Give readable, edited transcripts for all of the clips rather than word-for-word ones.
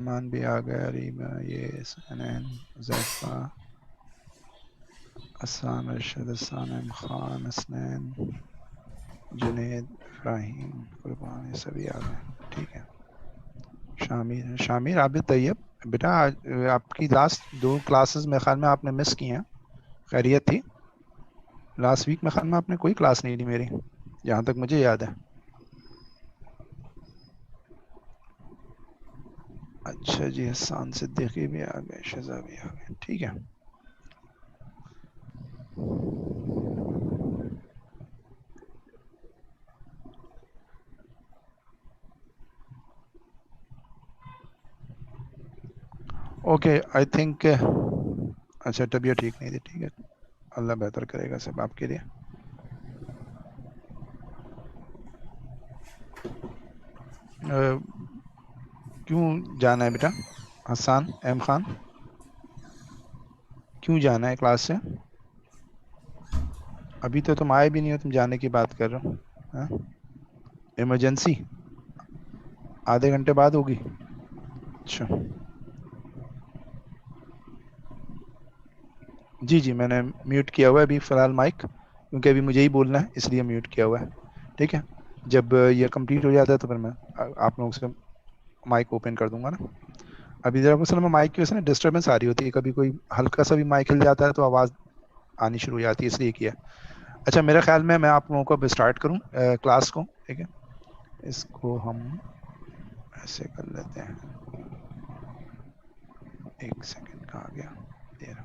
मान भी आ गया, रीमा, ये सनैन, ज़ैफ़ा, हसन, अरशद, हसन, एम खान, हसनैन, जुनैद, इब्राहिम, कुर्बान, ये सभी आ गए। ठीक है। शामिर, शामिर आबिद तैयब, बेटा आपकी लास्ट 2 क्लासेस मेरे ख्याल में आपने मिस की हैं। खैरियत थी? लास्ट वीक में ख्याल में आपने कोई क्लास नहीं ली मेरी, जहाँ तक मुझे याद है। अच्छा जी, हसन सिद्दीकी भी आ गए, शजा भी आ गए। ठीक है। ओके, आई थिंक अच्छा तबीयत ठीक नहीं थी। ठीक है, अल्लाह बेहतर करेगा सब आपके लिए। क्यों जाना है बेटा हसन एम खान, क्यों जाना है क्लास से? अभी तो तुम आए भी नहीं हो, तुम जाने की बात कर रहे हो? हाँ? इमरजेंसी आधे घंटे बाद होगी? अच्छा जी जी, मैंने म्यूट किया हुआ है अभी फ़िलहाल माइक, क्योंकि अभी मुझे ही बोलना है इसलिए म्यूट किया हुआ है। ठीक है, जब ये कंप्लीट हो जाता है तो फिर मैं आप लोगों से माइक ओपन कर दूंगा ना। अभी जरा असल में माइक की वजह से ना डिस्टर्बेंस आ रही होती है, कभी कोई हल्का सा भी माइक हिल जाता है तो आवाज़ आनी शुरू हो जाती है, इसलिए किया। अच्छा, मेरे ख्याल में मैं आप लोगों को अब स्टार्ट करूं क्लास को। ठीक है, इसको हम ऐसे कर लेते हैं। एक सेकंड, कहाँ गया? ये रहा।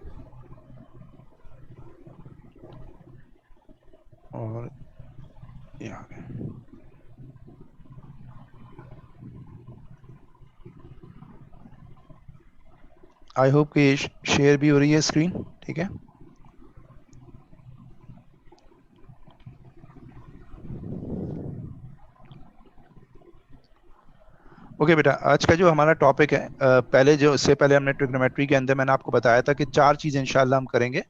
और ये आ गया। आई होप कि शेयर भी हो रही है स्क्रीन। ठीक है, ओके बेटा, आज का जो हमारा टॉपिक है, पहले जो इससे पहले हमने ट्रिग्नोमेट्री के अंदर मैंने आपको बताया था कि 4 चीज़ें इंशाल्लाह हम करेंगे।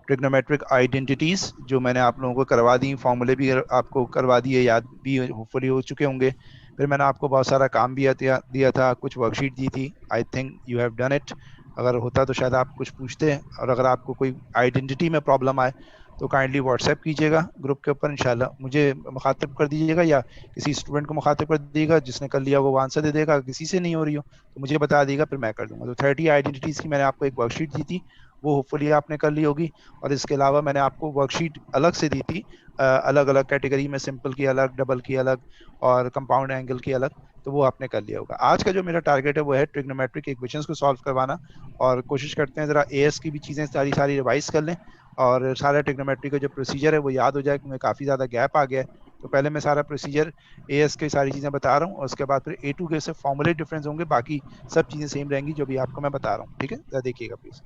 ट्रिग्नोमेट्रिक आइडेंटिटीज़ जो मैंने आप लोगों को करवा दी, फॉर्मूले भी आपको करवा दिए, याद भी होपफुली हो चुके होंगे। फिर मैंने आपको बहुत सारा काम भी दिया था, कुछ वर्कशीट दी थी। I think you have done it. अगर होता तो शायद आप कुछ पूछते हैं, और अगर आपको कोई आइडेंटिटी में प्रॉब्लम आए तो काइंडली व्हाट्सएप कीजिएगा ग्रुप के ऊपर, इंशाल्लाह मुझे मुखातिब कर दीजिएगा, या किसी स्टूडेंट को मुखातिब कर दीजिएगा, जिसने कर लिया वो आंसर दे देगा। किसी से नहीं हो रही हो तो मुझे बता दीजिएगा, फिर मैं कर दूंगा। तो 30 आइडेंटिटीज़ की मैंने आपको एक वर्कशीट दी थी, वो होपफुली आपने कर ली होगी। और इसके अलावा मैंने आपको वर्कशीट अलग से दी थी, अलग अलग कैटेगरी में, सिंपल की अलग, डबल की अलग, और कंपाउंड एंगल की अलग, तो वो आपने कर लिया होगा। आज का जो मेरा टारगेट है वो है ट्रिग्नोमेट्रिक इक्वेशंस को सॉल्व करवाना, और कोशिश करते हैं ज़रा एएस की भी चीज़ें सारी सारी रिवाइज कर लें, और सारा ट्रिग्नोमेट्री का जो प्रोसीजर है वो याद हो जाए, क्योंकि काफ़ी ज़्यादा गैप आ गया है। तो पहले मैं सारा प्रोसीजर एएस की सारी चीज़ें बता रहा हूँ, और उसके बाद फिर ए टू के से फॉर्मूले डिफरेंस होंगे, बाकी सब चीज़ें सेम रहेंगी जो भी आपको मैं बता रहा हूँ। ठीक है, जरा देखिएगा प्लीज़।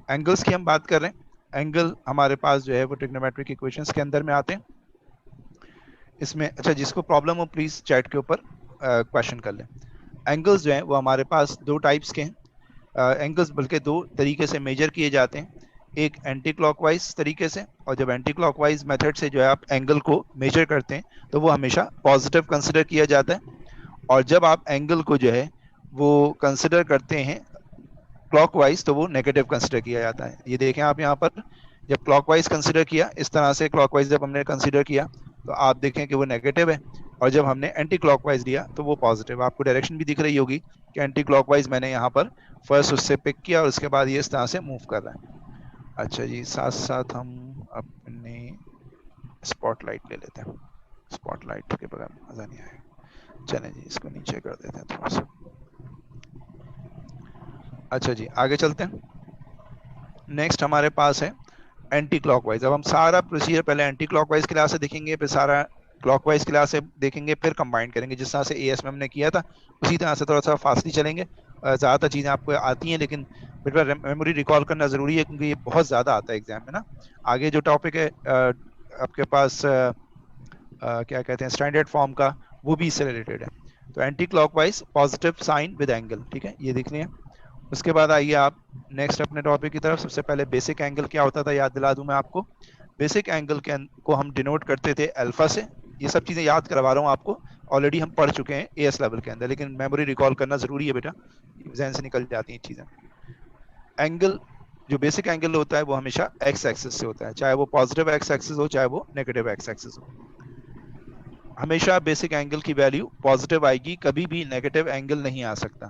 एंगल्स की हम बात कर रहे हैं। एंगल हमारे पास जो है वो ट्रिग्नोमेट्रिक इक्वेशंस के अंदर में आते हैं। इसमें अच्छा, जिसको प्रॉब्लम हो प्लीज़ चैट के ऊपर क्वेश्चन कर लें। एंगल्स जो हैं वो हमारे पास 2 टाइप्स के हैं। एंगल्स बल्कि 2 तरीके से मेजर किए जाते हैं। एक एंटी क्लॉकवाइज तरीके से, और जब एंटी क्लॉकवाइज मेथड से जो है आप एंगल को मेजर करते हैं तो वो हमेशा पॉजिटिव कंसिडर किया जाता है। और जब आप एंगल को जो है वो कंसिडर करते हैं क्लॉकवाइज तो वो नेगेटिव कंसिडर किया जाता है। ये देखें आप यहाँ पर, जब क्लॉकवाइज कंसिडर किया, इस तरह से क्लॉकवाइज जब हमने कंसिडर किया तो आप देखें कि वो नेगेटिव है, और जब हमने एंटी क्लॉकवाइज लिया तो वो पॉजिटिव। आपको डायरेक्शन भी दिख रही होगी कि एंटी क्लॉकवाइज मैंने यहाँ पर फर्स्ट उससे पिक किया, और उसके बाद ये इस तरह से मूव कर रहा है। अच्छा जी, साथ साथ हम अपने स्पॉटलाइट ले लेते हैं। स्पॉटलाइट के बगैर मजा नहीं आएगा। चलें जी, इसको नीचे कर देते हैं थोड़ा सा। अच्छा जी, आगे चलते हैं। नेक्स्ट हमारे पास है एंटी क्लॉकवाइज। अब हम सारा प्रोसीजर पहले एंटी क्लॉकवाइज क्लास से देखेंगे, फिर सारा क्लॉकवाइज क्लास से देखेंगे, फिर कंबाइन करेंगे जिस तरह से एएस में हमने किया था, उसी तरह से थोड़ा सा फास्टली चलेंगे। ज़्यादातर चीज़ें आपको आती हैं, लेकिन फिर मेमोरी रिकॉल करना ज़रूरी है, क्योंकि ये बहुत ज़्यादा आता है एग्जाम में ना। आगे जो टॉपिक है आपके पास क्या कहते हैं स्टैंडर्ड फॉर्म का, वो भी इससे रिलेटेड है। तो anti clockwise positive sign with angle, ठीक है, ये देख लिया। उसके बाद आइए आप नेक्स्ट अपने टॉपिक की तरफ। सबसे पहले बेसिक एंगल क्या होता था याद दिला दूं मैं आपको। बेसिक एंगल को हम डिनोट करते थे अल्फा से। ये सब चीज़ें याद करवा रहा हूँ आपको, ऑलरेडी हम पढ़ चुके हैं एएस लेवल के अंदर, लेकिन मेमोरी रिकॉल करना जरूरी है बेटा, जहन से निकल जाती हैं चीजें। एंगल, जो बेसिक एंगल होता है वो हमेशा एक्स एक्सिस से होता है, चाहे वो पॉजिटिव एक्स एक्सिस हो चाहे वो नेगेटिव एक्स एक्सिस हो। हमेशा बेसिक एंगल की वैल्यू पॉजिटिव आएगी, कभी भी नेगेटिव एंगल नहीं आ सकता।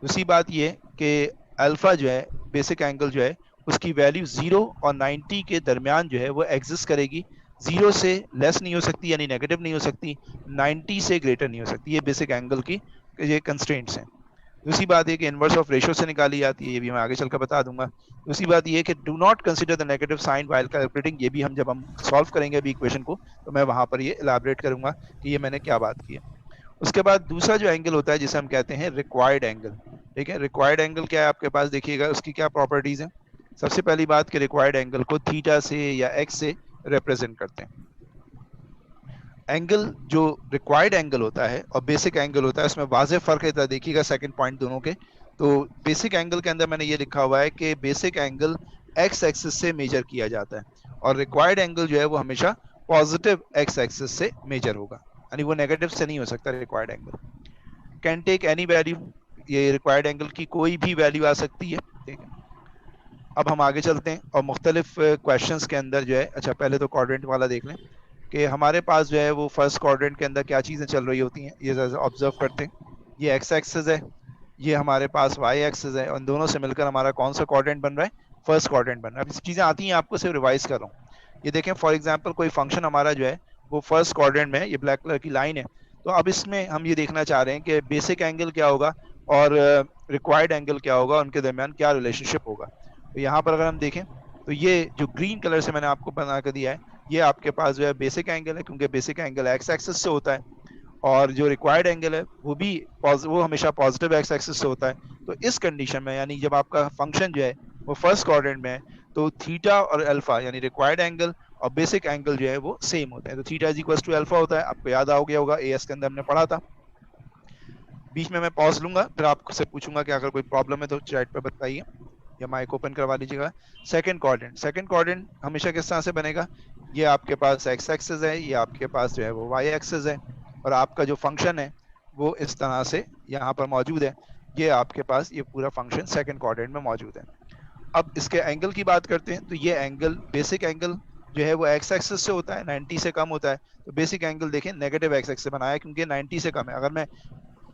दूसरी बात ये कि अल्फा जो है, बेसिक एंगल जो है, उसकी वैल्यू 0 और 90 के दरमियान जो है वो एग्जिस्ट करेगी। 0 से लेस नहीं हो सकती, यानी नेगेटिव नहीं हो सकती, 90 से ग्रेटर नहीं हो सकती। ये बेसिक एंगल की ये कंस्ट्रेंट्स हैं। दूसरी बात ये कि इनवर्स ऑफ रेशियो से निकाली जाती है, ये भी मैं आगे चलकर बता दूंगा। दूसरी बात ये कि do not consider the negative sign while calculating, ये भी हम जब हम सॉल्व करेंगे अभी इक्वेशन को, तो मैं वहां पर ये इलाबरेट करूंगा कि ये मैंने क्या बात की है। उसके बाद दूसरा जो एंगल होता है जिसे हम कहते हैं रिक्वायर्ड एंगल। ठीक है, रिक्वायर्ड एंगल क्या है आपके पास, देखिएगा उसकी क्या प्रॉपर्टीज है। सबसे पहली बात कि रिक्वायर्ड एंगल को थीटा से या एक्स से रिप्रेजेंट करते हैं। एंगल जो रिक्वायर्ड एंगल होता है और बेसिक एंगल होता है, उसमें वाज़ेह फर्क है, देखिएगा सेकंड पॉइंट दोनों के। तो बेसिक एंगल के अंदर मैंने ये लिखा हुआ है कि बेसिक एंगल एक्स एक्सिस से मेजर किया जाता है, और रिक्वायर्ड एंगल जो है वो हमेशा पॉजिटिव एक्स एक्सिस से मेजर होगा, यानी वो नेगेटिव से नहीं हो सकता required angle. Can take any value, ये रिक्वायर्ड एंगल की कोई भी वैल्यू आ सकती है। ठीक है, अब हम आगे चलते हैं और मुख्तलिफ क्वेश्चंस के अंदर जो है, अच्छा पहले तो क्वाड्रेंट वाला देख लें कि हमारे पास जो है वो फर्स्ट क्वाड्रेंट के अंदर क्या चीज़ें चल रही होती हैं, ये ऑब्जर्व करते हैं। ये एक्स एक्सिस है, ये हमारे पास वाई एक्सिस है, और इन दोनों से मिलकर हमारा कौन सा क्वाड्रेंट बन रहा है, फर्स्ट क्वाड्रेंट बन रहा है। अब चीज़ें आती हैं, आपको सिर्फ रिवाइज कर रहा हूँ। ये देखें फॉर एग्जाम्पल कोई फंक्शन हमारा जो है वो फर्स्ट क्वाड्रेंट में है, ये ब्लैक कलर की लाइन है। तो अब इसमें हम ये देखना चाह रहे हैं कि बेसिक एंगल क्या होगा और रिक्वायर्ड एंगल क्या होगा, उनके दरमियान क्या रिलेशनशिप होगा। तो यहाँ पर अगर हम देखें तो ये जो ग्रीन कलर से मैंने आपको बना कर दिया है, ये आपके पास जो है बेसिक एंगल है, क्योंकि बेसिक एंगल एक्स एक्सिस से होता है, और जो रिक्वायर्ड एंगल है वो भी वो हमेशा पॉजिटिव एक्स एक्सिस से होता है। तो इस कंडीशन में, यानी जब आपका फंक्शन जो है वो फर्स्ट क्वाड्रेंट में है, तो थीटा और अल्फा यानी रिक्वायर्ड एंगल और बेसिक एंगल जो है वो सेम होते हैं। तो theta is equal to alpha होता है, आपको याद आ गया होगा, एएस के अंदर हमने पढ़ा था। बीच में मैं पॉज लूंगा, फिर आपसे पूछूंगा कि अगर कोई प्रॉब्लम है तो चैट पे बताइए या माइक ओपन करवा लीजिएगा। सेकंड क्वाड्रेंट हमेशा किस तरह से बनेगा, ये आपके पास एक्स एक्सिस है, ये आपके पास जो है वो वाई एक्सिस है, और आपका जो फंक्शन है वो इस तरह से यहाँ पर मौजूद है। ये आपके पास ये पूरा फंक्शन सेकंड क्वाड्रेंट में मौजूद है। अब इसके एंगल की बात करते हैं, तो ये एंगल बेसिक एंगल जो है वो एक्स एक्सिस से होता है, 90 से कम होता है। तो बेसिक एंगल देखें नेगेटिव एक्स एक्सिस से बनाया है, क्योंकि 90 से कम है। अगर मैं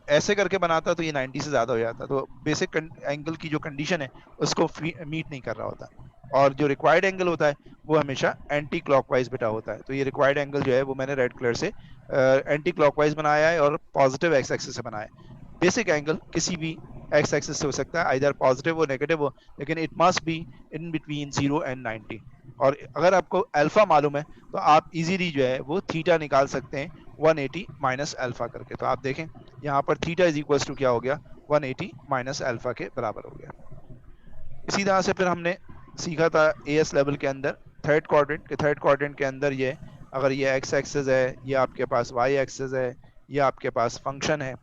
ऐसे करके बनाता तो ये 90 से ज्यादा हो जाता, तो बेसिक एंगल की जो कंडीशन है उसको मीट नहीं कर रहा होता। और जो रिक्वायर्ड एंगल होता है वो हमेशा एंटी क्लॉकवाइज बेटा होता है। तो ये रिक्वायर्ड एंगल जो है वो मैंने रेड कलर से एंटी क्लॉकवाइज बनाया है और पॉजिटिव एक्स एक्सिस से बनाया है। बेसिक एंगल किसी भी एक्स एक्सिस से हो सकता है, आइदर पॉजिटिव हो नेगेटिव हो, लेकिन it must be in between 0 and 90। और अगर आपको अल्फा मालूम है तो आप इजीली जो है वो थीटा निकाल सकते हैं 180 माइनस अल्फा करके। तो आप देखें यहाँ पर थीटा इज इक्वल टू क्या हो गया, 180 माइनस अल्फा के बराबर हो गया। इसी तरह से फिर हमने सीखा था एएस लेवल के अंदर थर्ड क्वाड्रेंट के अंदर ये, अगर ये एक्स एक्सिस है, ये आपके पास वाई एक्सिस है, ये आपके पास फंक्शन है।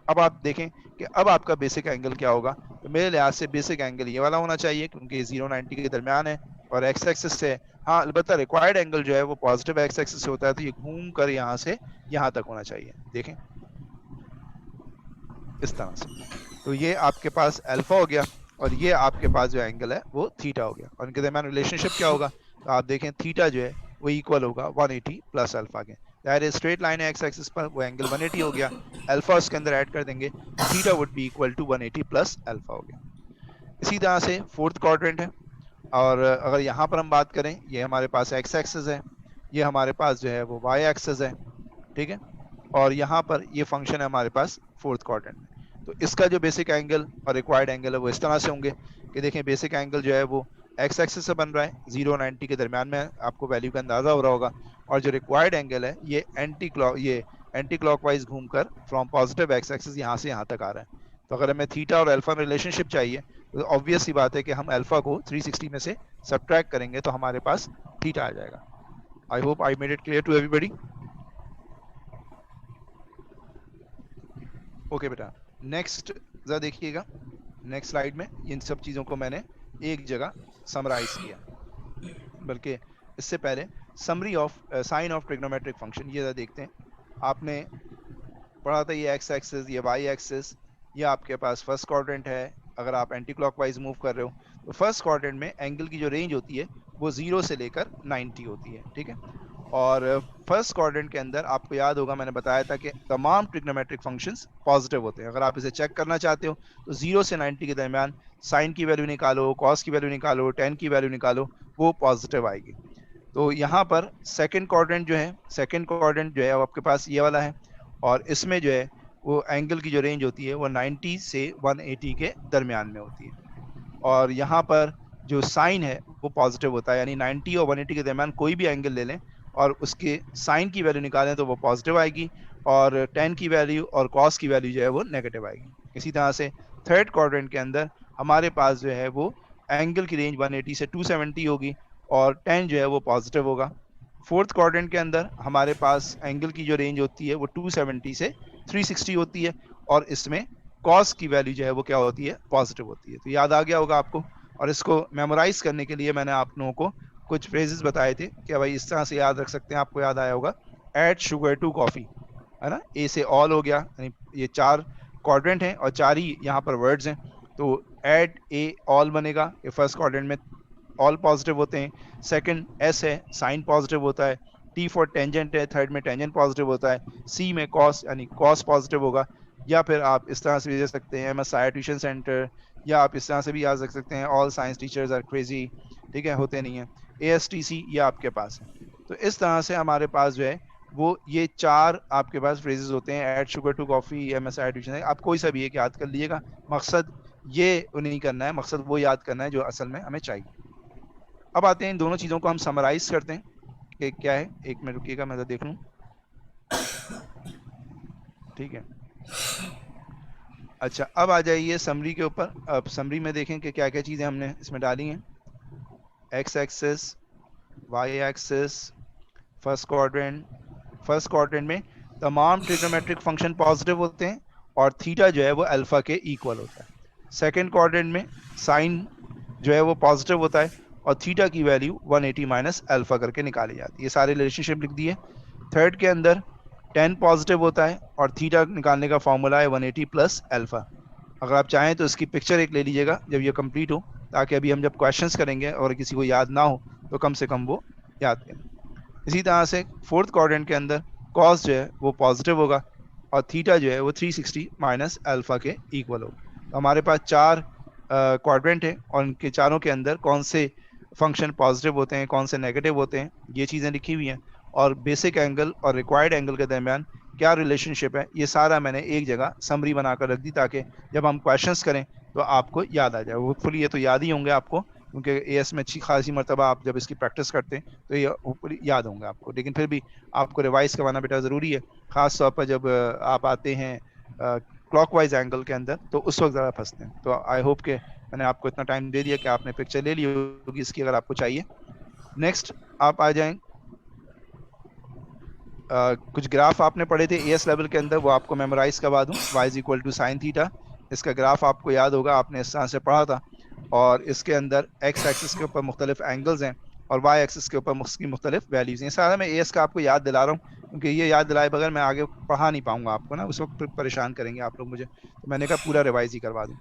अब आप देखें कि अब आपका बेसिक एंगल क्या होगा, तो मेरे लिहाज से बेसिक एंगल ये वाला होना चाहिए, क्योंकि 0-90 के दरमियान है और एक्स एक्सिस से। हाँ अलबत्ता रिक्वायर्ड एंगल जो है वो पॉजिटिव एक्स एक्सिस से होता है, तो ये घूम कर यहाँ से यहाँ तक होना चाहिए। देखें इस तरह से, तो ये आपके पास अल्फा हो गया और ये आपके पास जो एंगल है वो थीटा हो गया, और इनके दरमियान रिलेशनशिप क्या होगा, तो आप देखें थीटा जो है वो इक्वल होगा 180 प्लस अल्फा के। दैट इज स्ट्रेट लाइन है एक्स एक्सिस पर, वो एंगल 180 हो गया, अल्फा उसके अंदर ऐड कर देंगे, theta would be equal to 180 plus alpha हो गया। इसी तरह से फोर्थ क्वाड्रेंट है, और अगर यहाँ पर हम बात करें, ये हमारे पास एक्स एक्सिस है, ये हमारे पास जो है वो वाई एक्सिस है, ठीक है, और यहाँ पर ये फंक्शन है हमारे पास फोर्थ क्वाड्रेंट में। तो इसका जो बेसिक एंगल और रिक्वायर्ड एंगल है वो इस तरह से होंगे कि देखें बेसिक एंगल जो है वो एक्स एक्सिस से बन रहा है, 0-90 के दरमियान में, आपको वैल्यू का अंदाजा हो रहा होगा, और जो रिक्वायर्ड एंगल है ये एंटी क्लॉकवाइज घूमकर फ्रॉम पॉजिटिव एक्स एक्सिस यहाँ से यहाँ तक आ रहा है। तो अगर हमें थीटा और अल्फा में रिलेशनशिप चाहिए, तो ऑब्वियस सी बात है कि हम अल्फा को 360 में से सब्ट्रैक्ट करेंगे तो हमारे पास थीटा आ जाएगा। I hope I made it clear to everybody. Okay बेटा, नेक्स्ट जरा देखिएगा, नेक्स्ट स्लाइड में इन सब चीज़ों को मैंने एक जगह समराइज किया, बल्कि इससे पहले summary of sine of trigonometric function, ये जरा देखते हैं। आपने पढ़ा था, ये एक्स एक्सिस, ये वाई एक्सिस, ये आपके पास फर्स्ट क्वाड्रेंट है। अगर आप एंटी क्लॉकवाइज मूव कर रहे हो तो फर्स्ट क्वाड्रेंट में एंगल की जो रेंज होती है वो 0 से लेकर 90 होती है, ठीक है। और फर्स्ट क्वाड्रेंट के अंदर आपको याद होगा मैंने बताया था कि तमाम ट्रिग्नोमेट्रिक फंक्शंस पॉजिटिव होते हैं। अगर आप इसे चेक करना चाहते हो तो 0 से 90 के दरमियान साइन की वैल्यू निकालो, कॉस की वैल्यू निकालो, टेन की वैल्यू निकालो, वो पॉजिटिव आएगी। तो यहाँ पर सेकंड क्वाड्रेंट जो है, सेकंड क्वाड्रेंट जो है वो आपके पास ये वाला है, और इसमें जो है वो एंगल की जो रेंज होती है वो 90 से 180 के दरमियान में होती है। और यहाँ पर जो साइन है वो पॉजिटिव होता है, यानी 90 और 180 के दरमियान कोई भी एंगल ले लें और उसके साइन की वैल्यू निकालें तो वो पॉजिटिव आएगी, और टेन की वैल्यू और कॉस की वैल्यू जो है वो नेगेटिव आएगी। इसी तरह से थर्ड क्वाड्रेंट के अंदर हमारे पास जो है वो एंगल की रेंज 180 से 270 होगी और टेन जो है वो पॉजिटिव होगा। फोर्थ क्वाड्रेंट के अंदर हमारे पास एंगल की जो रेंज होती है वो 270 से 360 होती है, और इसमें कॉस की वैल्यू जो है वो क्या होती है, पॉजिटिव होती है। तो याद आ गया होगा आपको। और इसको मेमोराइज करने के लिए मैंने आप लोगों को कुछ फ्रेजेस बताए थे कि भाई इस तरह से याद रख सकते हैं। आपको याद आया होगा, ऐड शुगर टू कॉफी, है ना। ए से ऑल हो गया, यानी ये चार क्वाड्रेंट हैं और चार ही यहाँ पर वर्ड्स हैं। तो ऐड ए ऑल बनेगा, ये फर्स्ट क्वाड्रेंट में ऑल पॉजिटिव होते हैं। सेकंड एस है, साइन पॉजिटिव होता है। टी फॉर टेंजेंट है, थर्ड में टेंजेंट पॉजिटिव होता है। सी में कॉस, यानी कॉस पॉजिटिव होगा। या फिर आप इस तरह से भी दे सकते हैं, M S I tuition centre, या आप इस तरह से भी याद रख सकते हैं, all science teachers are crazy, ठीक है, होते नहीं है। ए एस टी सी ये आपके पास है। तो इस तरह से हमारे पास जो है वो ये चार आपके पास फ्रेजेस होते हैं, add sugar to coffee, M S I tuition. आप कोई सा भी एक याद कर लीजिएगा, मकसद ये नहीं करना है, मकसद वो याद करना है जो असल में हमें चाहिए। अब आते हैं इन दोनों चीज़ों को हम समराइज करते हैं कि क्या है। एक मिनट रुकिएगा, मैं तो देख लूँ, ठीक है। अच्छा, अब आ जाइए समरी के ऊपर। अब समरी में देखें कि क्या क्या चीज़ें हमने इसमें डाली हैं। X axis, Y axis, first quadrant में तमाम ट्रिग्नोमेट्रिक फंक्शन पॉजिटिव होते हैं और थीटा जो है वो अल्फा के इक्वल होता है। सेकंड क्वाड्रेंट में साइन जो है वो पॉजिटिव होता है और थीटा की वैल्यू 180 माइनस अल्फा करके निकाली जाती है। ये सारे रिलेशनशिप लिख दिए। थर्ड के अंदर टेन पॉजिटिव होता है और थीटा निकालने का फॉर्मूला है 180 प्लस अल्फा। अगर आप चाहें तो इसकी पिक्चर एक ले लीजिएगा जब ये कंप्लीट हो, ताकि अभी हम जब क्वेश्चंस करेंगे और किसी को याद ना हो तो कम से कम वो याद करें। इसी तरह से फोर्थ क्वाड्रेंट के अंदर कॉस जो है वो पॉजिटिव होगा और थीटा जो है वो 360 माइनस अल्फा के इक्वल होगा। तो हमारे पास चार क्वाड्रेंट है और उनके चारों के अंदर कौन से फंक्शन पॉजिटिव होते हैं, कौन से नेगेटिव होते हैं, ये चीज़ें लिखी हुई हैं। और बेसिक एंगल और रिक्वायर्ड एंगल के दरमियान क्या रिलेशनशिप है, ये सारा मैंने एक जगह समरी बनाकर रख दी, ताकि जब हम क्वेश्चंस करें तो आपको याद आ जाए। होपफुली ये तो याद ही होंगे आपको, क्योंकि एएस में अच्छी खासी मरतबा आप जब इसकी प्रैक्टिस करते हैं तो ये होपफुली याद होंगे आपको। लेकिन फिर भी आपको रिवाइज करवाना बेटा ज़रूरी है, ख़ास तौर पर जब आप आते हैं क्लॉकवाइज एंगल के अंदर, तो उस वक्त ज़्यादा फंसते हैं। तो आई होप के मैंने आपको इतना टाइम दे दिया कि आपने पिक्चर ले ली होगी इसकी, अगर आपको चाहिए। नेक्स्ट आप आ जाएं, कुछ ग्राफ आपने पढ़े थे एएस लेवल के अंदर, वो आपको मेमोराइज करवा दूं। y is equal to sine theta, इसका ग्राफ आपको याद होगा, आपने इस तरह से पढ़ा था। और इसके अंदर एक्स एक्सिस के ऊपर मुख्तलिफ एंगल्स हैं और वाई एक्सिस के ऊपर उसकी मुख्तलिफ वैल्यूज़ हैं। सारा मैं एएस का आपको याद दिला रहा हूँ, क्योंकि ये याद दिलाए बगैर मैं आगे पढ़ा नहीं पाऊंगा आपको ना, उस वक्त परेशान करेंगे आप लोग मुझे। तो मैंने कहा पूरा रिवाइज ही करवा दूँ।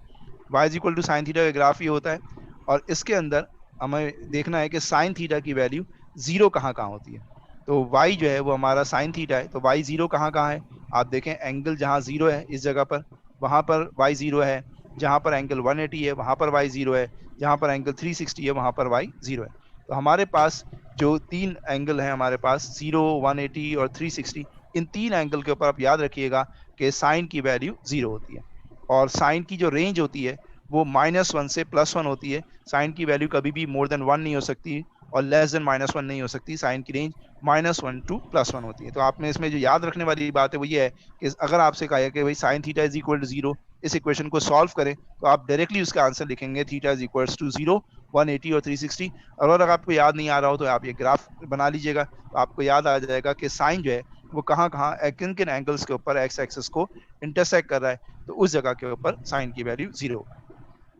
y is equal to sine theta का ग्राफ ये होता है, और इसके अंदर हमें देखना है कि साइन थीटा की वैल्यू ज़ीरो कहाँ कहाँ होती है। तो y जो है वो हमारा साइन थीटा है, तो y ज़ीरो कहाँ कहाँ है, आप देखें एंगल जहाँ ज़ीरो है इस जगह पर, वहाँ पर y ज़ीरो है। जहाँ पर एंगल 180 है वहाँ पर y ज़ीरो है। जहाँ पर एंगल 360 है वहाँ पर y ज़ीरो है। तो हमारे पास जो तीन एंगल हैं, हमारे पास 0, 180 और 360, इन तीन एंगल के ऊपर आप याद रखिएगा कि साइन की वैल्यू ज़ीरो होती है। और साइन की जो रेंज होती है वो -1 से +1 होती है। साइन की वैल्यू कभी भी मोर देन 1 नहीं हो सकती और लेस देन -1 नहीं हो सकती। साइन की रेंज -1 टू +1 होती है। तो आपने इसमें जो याद रखने वाली बात है वो ये है कि अगर आपसे कहा है कि भाई sine theta is equal to 0, इस इक्वेशन को सॉल्व करें, तो आप डायरेक्टली उसका आंसर लिखेंगे थीटा इज इक्वल टू 0, 180 और 360। और अगर आपको याद नहीं आ रहा हो तो आप ये ग्राफ बना लीजिएगा, तो आपको याद आ जाएगा कि साइन जो है वो कहाँ कहाँ किन किन एंगल्स के ऊपर एक्स एक्सिस को इंटरसेक्ट कर रहा है, तो उस जगह के ऊपर साइन की वैल्यू 0।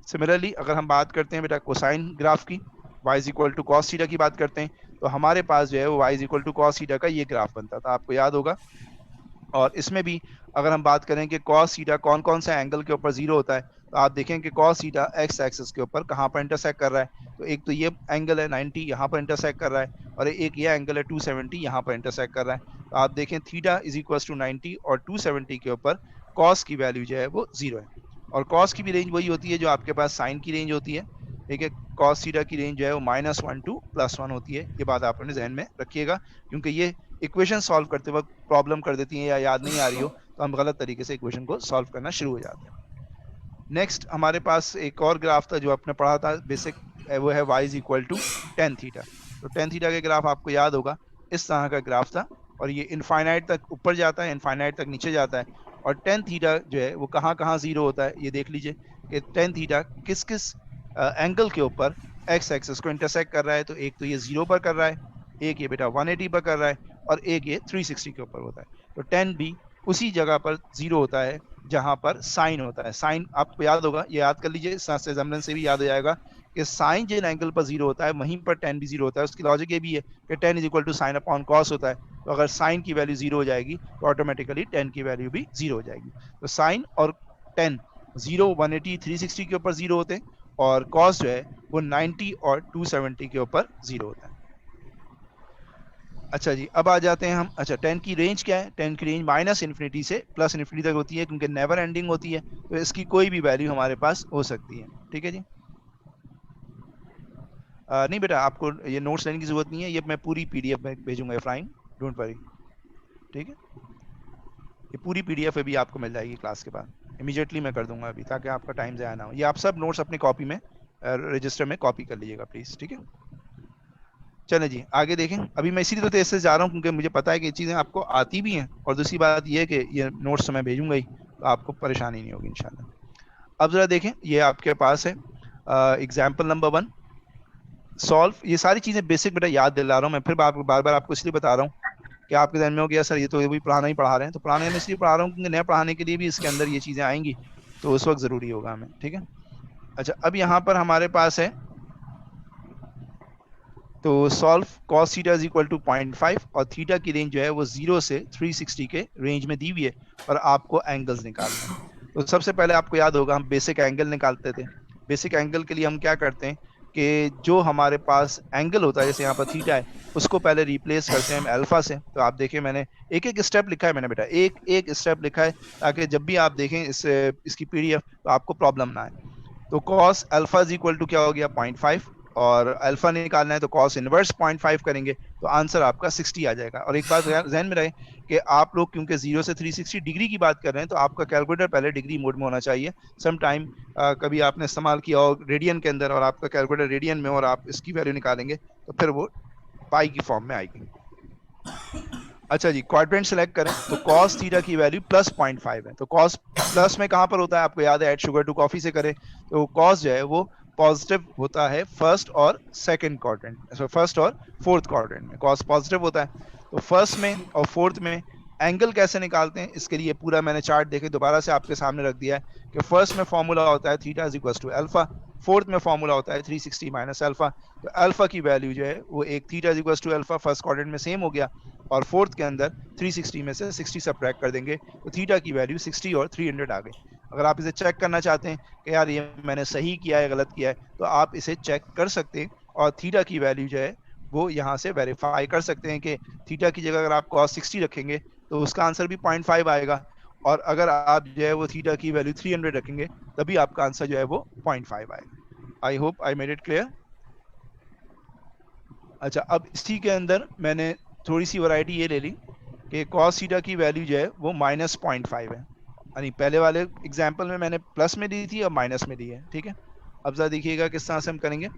सिमिलरली अगर हम बात करते हैं बेटा कोसाइन ग्राफ की, y is equal to cos theta की बात करते हैं, तो हमारे पास जो है वो y is equal to cos theta का ये ग्राफ बनता था, आपको याद होगा। और इसमें भी अगर हम बात करें कि कॉस थीटा कौन कौन सा एंगल के ऊपर जीरो होता है, तो आप देखें कि कॉस थीटा एक्स एक्सिस के ऊपर कहाँ पर इंटरसेक्ट कर रहा है। तो एक तो ये एंगल है 90, यहाँ पर इंटरसेक्ट कर रहा है, और एक ये एंगल है 270, यहाँ पर इंटरसेक्ट कर रहा है। तो आप देखें थीटा इज इक्वल टू 90 और 270 के ऊपर कॉस की वैल्यू जो है वो जीरो है। और कॉस की भी रेंज वही होती है जो आपके पास साइन की रेंज होती है, ठीक है। कॉस थीटा की रेंज जो है वो -1 टू +1 होती है। ये बात आप अपने जहन में रखिएगा, क्योंकि ये इक्वेशन सॉल्व करते वक्त प्रॉब्लम कर देती है या याद नहीं आ रही हो तो हम गलत तरीके से इक्वेशन को सॉल्व करना शुरू हो जाते हैं। नेक्स्ट हमारे पास एक और ग्राफ था जो आपने पढ़ा था बेसिक, वो है y is equal to tan theta. तो टेन थीटा के ग्राफ आपको याद होगा, इस तरह का ग्राफ था, और ये इनफाइनाइट तक ऊपर जाता है, इनफाइनाइट तक नीचे जाता है। और टेन थीटा जो है वो कहाँ कहाँ जीरो होता है, ये देख लीजिए कि टेन थीटा किस किस एंगल के ऊपर एक्स एक्सिस को इंटरसेक्ट कर रहा है। तो एक तो ये जीरो पर कर रहा है, एक ये बेटा 180 पर कर रहा है, और एक ये 360 के ऊपर होता है। तो टेन भी उसी जगह पर जीरो होता है जहां पर साइन होता है। साइन आपको याद होगा, ये याद कर लीजिए, से भी याद हो जाएगा कि साइन जिन एंगल पर जीरो होता है वहीं पर टेन भी जीरो होता है। उसकी लॉजिक ये भी है कि tan is equal to sine upon cos होता है। तो अगर साइन की वैल्यू जीरो हो जाएगी तो ऑटोमेटिकली टेन की वैल्यू भी जीरो हो जाएगी। तो साइन और टेन जीरो 180 360 के ऊपर जीरो होते हैं, और कॉस जो है वो 90 और 270 के ऊपर जीरो होता है। अच्छा जी, अब आ जाते हैं हम। अच्छा, टेन की रेंज क्या है? टेन की रेंज -इन्फिनिटी से +इन्फिनिटी तक होती है, क्योंकि नेवर एंडिंग होती है। तो इसकी कोई भी वैल्यू हमारे पास हो सकती है, ठीक है जी। नहीं बेटा, आपको ये नोट्स लेने की जरूरत नहीं है, ये मैं पूरी पीडीएफ में भेजूंगा एफ्राइम, डोंट वरी, ठीक है। ये पूरी पीडीएफ अभी आपको मिल जाएगी क्लास के बाद, इमीडिएटली मैं कर दूंगा अभी, ताकि आपका टाइम ज़ाया ना हो। ये आप सब नोट्स अपनी कॉपी में रजिस्टर में कॉपी कर लीजिएगा प्लीज़, ठीक है। चले जी आगे देखें। अभी मैं इसीलिए तो तेज से जा रहा हूँ क्योंकि मुझे पता है कि ये चीज़ें आपको आती भी हैं, और दूसरी बात ये है कि ये नोट्स तो मैं भेजूंगा ही, तो आपको परेशानी नहीं होगी इंशाल्लाह। अब ज़रा देखें, ये आपके पास है एग्जाम्पल नंबर 1, सॉल्व। ये सारी चीज़ें बेसिक बेटा याद दिला रहा हूँ मैं, फिर बार बार आपको इसलिए बता रहा हूँ कि आपके जहन में हो गया सर ये तो भी पुराना ही पढ़ा रहे हैं। तो पुराने में इसलिए पढ़ा रहा हूँ क्योंकि नया पढ़ाने के लिए भी इसके अंदर ये चीज़ें आएंगी, तो उस वक्त ज़रूरी होगा हमें, ठीक है। अच्छा, अब यहाँ पर हमारे पास है, तो solve cos theta is equal to 0.5, और थीटा की रेंज जो है वो 0 से 360 के रेंज में दी हुई है, और आपको एंगल्स निकालना है। तो सबसे पहले आपको याद होगा हम बेसिक एंगल निकालते थे। बेसिक एंगल के लिए हम क्या करते हैं कि जो हमारे पास एंगल होता है, जैसे यहाँ पर थीटा है, उसको पहले रिप्लेस करते हैं हम अल्फा से। तो आप देखिए मैंने एक एक स्टेप लिखा है, मैंने बेटा एक एक स्टेप लिखा है, ताकि जब भी आप देखें इसकी पीडीएफ तो आपको प्रॉब्लम ना आए। तो cos alpha is equal to क्या हो गया 0.5, और अल्फा निकालना है तो cos इनवर्स 0.5 करेंगे तो आंसर आपका 60 आ जाएगा। और एक बात जहन में रहे कि आप लोग क्योंकि 0 से 360 डिग्री की बात कर रहे हैं, तो आपका कैलकुलेटर पहले डिग्री मोड में होना चाहिए। सम टाइम कभी आपने इस्तेमाल किया हो रेडियन के अंदर, और आपका कैलकुलेटर रेडियन में, और आप इसकी वैल्यू निकालेंगे तो फिर वो पाई की फॉर्म में आएगी। अच्छा जी, क्वाड्रेंट सेलेक्ट करें तो cos थीटा की वैल्यू +0.5 है। तो cos प्लस में कहां पर होता है आपको याद है, ऐड शुगर टू कॉफी से करें तो cos जो है वो पॉजिटिव होता है फर्स्ट और सेकंड क्वाड्रेंट, फर्स्ट और फोर्थ क्वाड्रेंट में cos पॉजिटिव होता है। तो फर्स्ट में और फोर्थ में एंगल कैसे निकालते हैं, इसके लिए पूरा मैंने चार्ट देखे दोबारा से आपके सामने रख दिया है कि फर्स्ट में फॉर्मूला होता है theta is equal to alpha, fourth में फॉर्मूला होता है 360 माइनस अल्फा। तो अल्फा की वैल्यू जो है वो एक theta is equal to alpha first quadrant में सेम हो गया, और फोर्थ के अंदर 360 में से 60 सब्ट्रैक्ट कर देंगे तो थीटा की वैल्यू 60 और 300 आ गई। अगर आप इसे चेक करना चाहते हैं कि यार ये मैंने सही किया है गलत किया है, तो आप इसे चेक कर सकते हैं, और थीटा की वैल्यू जो है वो यहाँ से वेरीफाई कर सकते हैं कि थीटा की जगह अगर आप cos 60 रखेंगे तो उसका आंसर भी 0.5 आएगा, और अगर आप जो है वो थीटा की वैल्यू 300 रखेंगे तभी आपका आंसर जो है वो 0.5 आएगा। आई hope I made it clear. अच्छा, अब इसी के अंदर मैंने थोड़ी सी वैरायटी ये ले ली कि cos थीटा की वैल्यू जो है वो -0.5 है, यानी पहले वाले एग्जाम्पल में मैंने प्लस में दी थी और माइनस में दी है, ठीक है। अब जरा देखिएगा किस तरह से हम करेंगे।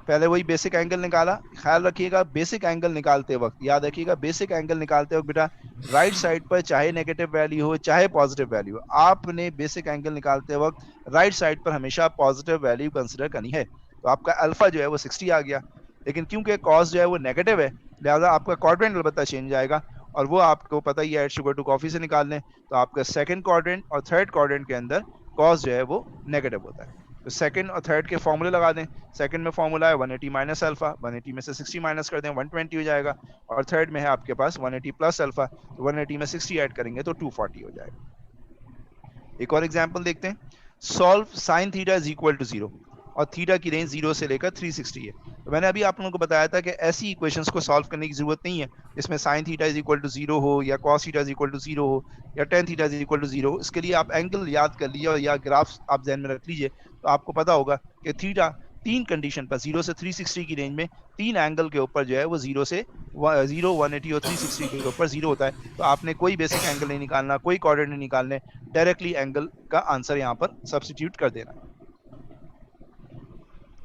पहले वही बेसिक एंगल निकाला। ख्याल रखिएगा बेसिक एंगल निकालते वक्त, याद रखिएगा बेसिक एंगल निकालते वक्त बेटा राइट साइड पर चाहे नेगेटिव वैल्यू हो चाहे पॉजिटिव वैल्यू हो, आपने बेसिक एंगल निकालते वक्त राइट साइड पर हमेशा पॉजिटिव वैल्यू कंसिडर करनी है। तो आपका अल्फा जो है वो 60 आ गया, लेकिन क्योंकि कॉस जो है वो नेगेटिव है, लिहाजा आपका क्वाड्रेंट अलबत्ता चेंज आएगा, और वो आपको पता ही है एड शुगर टू कॉफी से निकाल लें तो आपका सेकंड क्वाड्रेंट और थर्ड क्वाड्रेंट के अंदर कॉस जो है वो नेगेटिव होता है। तो सेकंड और थर्ड के फॉर्मूले लगा दें। सेकंड में फॉर्मूला है 180 माइनस अल्फा, 180 में से 60 माइनस कर दें 120 हो जाएगा, और थर्ड में है आपके पास 180 प्लस अल्फा, तो 180 में 60 ऐड करेंगे तो 240 हो जाएगा। एक और एग्जांपल देखते हैं, solve sine theta is equal to 0 और थीटा की रेंज 0 से लेकर 360 है। तो मैंने अभी आप लोगों को बताया था कि ऐसी इक्वेशंस को सॉल्व करने की जरूरत नहीं है जिसमें sine theta is equal to 0 हो या cos theta is equal to 0 हो या tan theta is equal to 0 हो। इसके लिए आप एंगल याद कर लीजिए और या ग्राफ आप ध्यान में रख लीजिए, तो आपको पता होगा कि थीटा तीन कंडीशन पर 0 से 360 की रेंज में तीन एंगल के ऊपर जो है वो 0 से 0, 180 और 360 के ऊपर 0 होता है। तो आपने कोई बेसिक एंगल नहीं निकालना, कोई कोऑर्डिनेट नहीं निकालने, डायरेक्टली एंगल का आंसर यहाँ पर सब्स्टिट्यूट कर देना।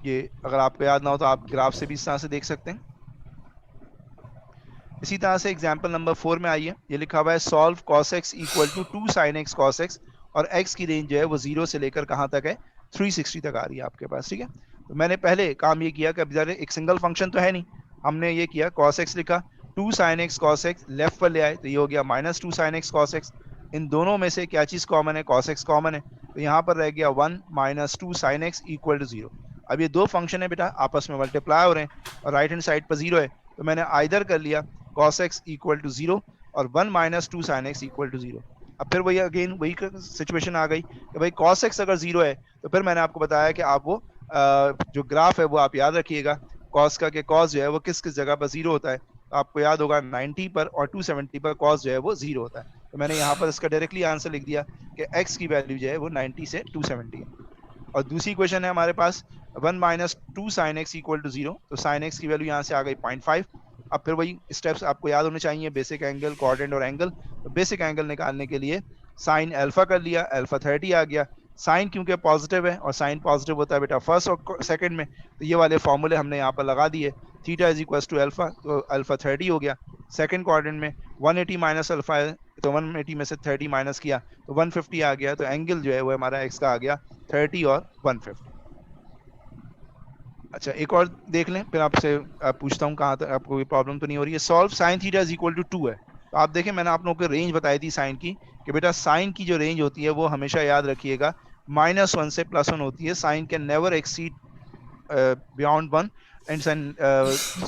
ये अगर आपको याद ना हो तो आप ग्राफ से भी इस तरह से देख सकते हैं। इसी तरह से एग्जांपल नंबर 4 में आइए, ये लिखा हुआ है solve cos x equal to 2 sin x cos x, और x की रेंज जो है वो 0 से लेकर कहाँ तक है, 360 तक आ रही है आपके पास। ठीक है, तो मैंने पहले काम ये किया कि अब एक सिंगल फंक्शन तो है नहीं, हमने ये किया cos x लिखा, 2 sin x cos x left पर ले आए तो ये हो गया minus 2 sin x cos x। इन दोनों में से क्या चीज़ कॉमन है, cos x कॉमन है, तो यहाँ पर रह गया 1 minus 2 sin x equal to 0। अब ये दो फंक्शन है बेटा, आपस में मल्टीप्लाई हो रहे हैं और राइट हैंड साइड पर 0 है, तो मैंने आइदर कर लिया cos x इक्वल टू 0 और 1 minus 2 sin x equal to 0। अब फिर वही अगेन वही सिचुएशन आ गई कि भाई cos x अगर 0 है तो फिर मैंने आपको बताया कि आप वो जो ग्राफ है वो आप याद रखिएगा, cos का के cos जो है वो किस किस जगह पर 0 होता है, तो आपको याद होगा 90 पर और 270 पर cos जो है वो 0 होता है। तो मैंने यहाँ पर इसका डायरेक्टली आंसर लिख दिया कि x की वैल्यू जो है वो 90 से 270 है। और दूसरी क्वेश्चन है हमारे पास 1 minus 2 sine X equal to 0, तो साइन एक्स की वैल्यू यहाँ से आ गई 0.5। अब फिर वही स्टेप्स आपको याद होने चाहिए, बेसिक एंगल, कोऑर्डिनेट और एंगल। तो बेसिक एंगल निकालने के लिए साइन अल्फा कर लिया, अल्फा 30 आ गया। साइन क्योंकि पॉजिटिव है और साइन पॉजिटिव होता है बेटा फर्स्ट और सेकंड में, तो ये वाले फॉर्मूले हमने यहाँ पर लगा दिए, theta is equal to alpha, तो अल्फा 30 हो गया। सेकंड कोऑर्डिनेट में 180 माइनस अल्फा है, तो 180 में से 30 माइनस किया तो 150 आ गया, तो एंगल जो है वो हमारा एक्स का आ गया 30 और 150। अच्छा एक और देख लें फिर आपसे पूछता हूँ कहाँ तक आपको कोई प्रॉब्लम तो नहीं हो रही है। Solve sine theta is equal to 2 है, तो आप देखें मैंने आप लोगों को रेंज बताई थी साइन की कि बेटा साइन की जो रेंज होती है वो हमेशा याद रखिएगा -1 से +1 होती है। Sine can never exceed beyond 1 and sine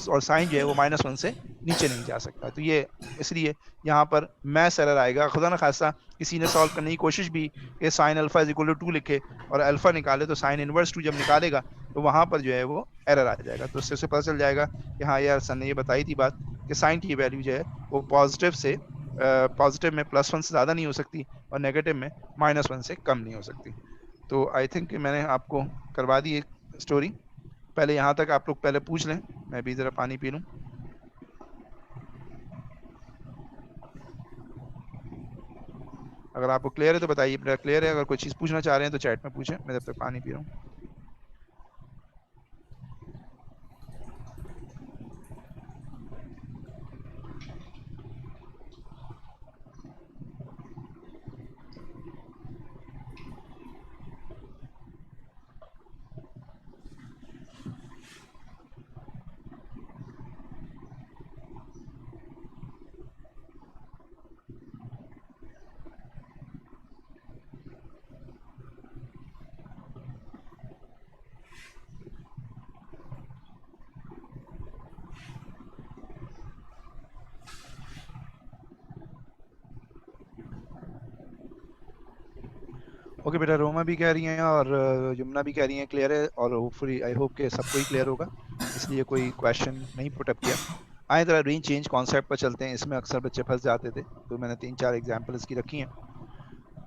और साइन जो है वो -1 से नीचे नहीं जा सकता। तो ये इसलिए यहाँ पर मैथ्स एरर आएगा। खुदा न खासा किसी ने सॉल्व करने की कोशिश भी कि sine alpha is equal to 2 लिखे और अल्फा निकाले, तो साइन इनवर्स 2 जब निकालेगा तो वहाँ पर जो है वो एरर आ जाएगा। तो उससे पता चल जाएगा कि हाँ यार सर ने ये बताई थी बात कि साइन की वैल्यू जो है वो पॉजिटिव में +1 से ज़्यादा नहीं हो सकती और नेगेटिव में -1 से कम नहीं हो सकती। तो आई थिंक मैंने आपको करवा दी एक स्टोरी। पहले यहाँ तक आप लोग पहले पूछ लें, मैं भी ज़रा पानी पी लूँ। अगर आपको क्लियर है तो बताइए, मेरा क्लियर है। अगर कोई चीज़ पूछना चाह रहे हैं तो चैट में पूछें, मैं जब तक पानी पी रहा हूँ। ओके बेटा, रोमा भी कह रही हैं और यमुना भी कह रही हैं क्लियर है, और होपफुली आई होप के सबको ही क्लियर होगा, इसलिए कोई क्वेश्चन नहीं पुट अप किया। आए जरा रेंज चेंज कॉन्सेप्ट पर चलते हैं, इसमें अक्सर बच्चे फंस जाते थे, तो मैंने 3-4 एग्जाम्पल इसकी रखी हैं।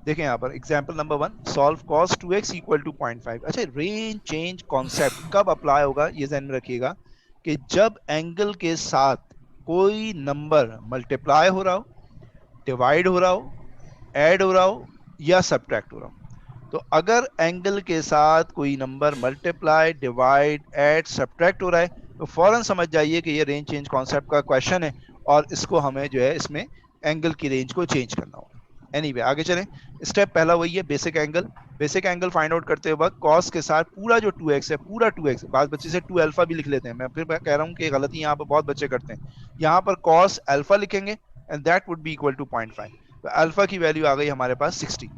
देखें यहाँ पर example number 1, solve cos 2x equal to 0.5। अच्छा, रेंज चेंज कॉन्सेप्ट कब अप्लाई होगा ये ध्यान में रखिएगा कि जब एंगल के साथ कोई नंबर मल्टीप्लाई हो रहा हो, डिवाइड हो रहा हो, ऐड हो रहा हो या सब्ट्रैक्ट हो रहा हो। तो अगर एंगल के साथ कोई number multiply, divide, add, subtract हो रहा है तो फौरन समझ जाइए कि ये रेंज चेंज कॉन्सेप्ट का क्वेश्चन है और इसको हमें जो है इसमें एंगल की रेंज को चेंज करना होगा। एनीवे आगे चलें। स्टेप पहला वही है, basic angle. Basic angle find out करते वक्त कॉस के साथ पूरा जो 2x है, पूरा 2x, बाद बच्चे से 2 अल्फा भी लिख लेते हैं, मैं फिर कह रहा हूँ कि गलती यहाँ पर बहुत बच्चे करते हैं। यहाँ पर कॉस अल्फा लिखेंगे and that would be equal to 0.5। तो अल्फा की वैल्यू आ गई हमारे पास 60।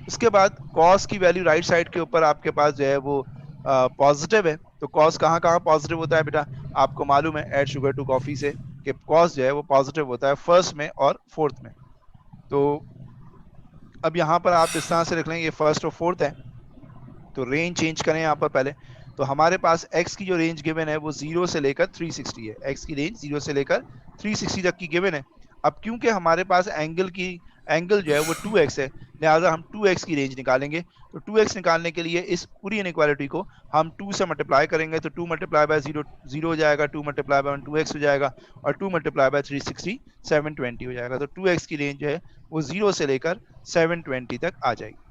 उसके बाद कॉस की वैल्यू राइट साइड के ऊपर आपके पास जो है वो पॉजिटिव है। तो कॉस कहाँ कहाँ पॉजिटिव होता है बेटा, आपको मालूम है ऐड शुगर टू कॉफी से कि कॉस जो है वो पॉजिटिव होता है फर्स्ट में और फोर्थ में। तो अब यहाँ पर आप इस तरह से लिख लेंगे, ये फर्स्ट और फोर्थ है, तो रेंज चेंज करें यहाँ पर पहले। तो हमारे पास x की जो रेंज गिवन है वो 0 से लेकर 360 है। x की रेंज 0 से लेकर 360 तक की गिवन है। अब क्योंकि हमारे पास एंगल जो है वो 2x है, लिहाजा हम 2x की रेंज निकालेंगे। तो 2x निकालने के लिए इस पूरी इनइक्वालिटी को हम 2 से मल्टीप्लाई करेंगे। तो 2 मल्टीप्लाई बाय 0 0 हो जाएगा, 2 मल्टीप्लाई बाय 2x हो जाएगा, और 2 मल्टीप्लाई बाय 360 720 हो जाएगा। तो 2x की रेंज जो है वो 0 से लेकर 720 तक आ जाएगी।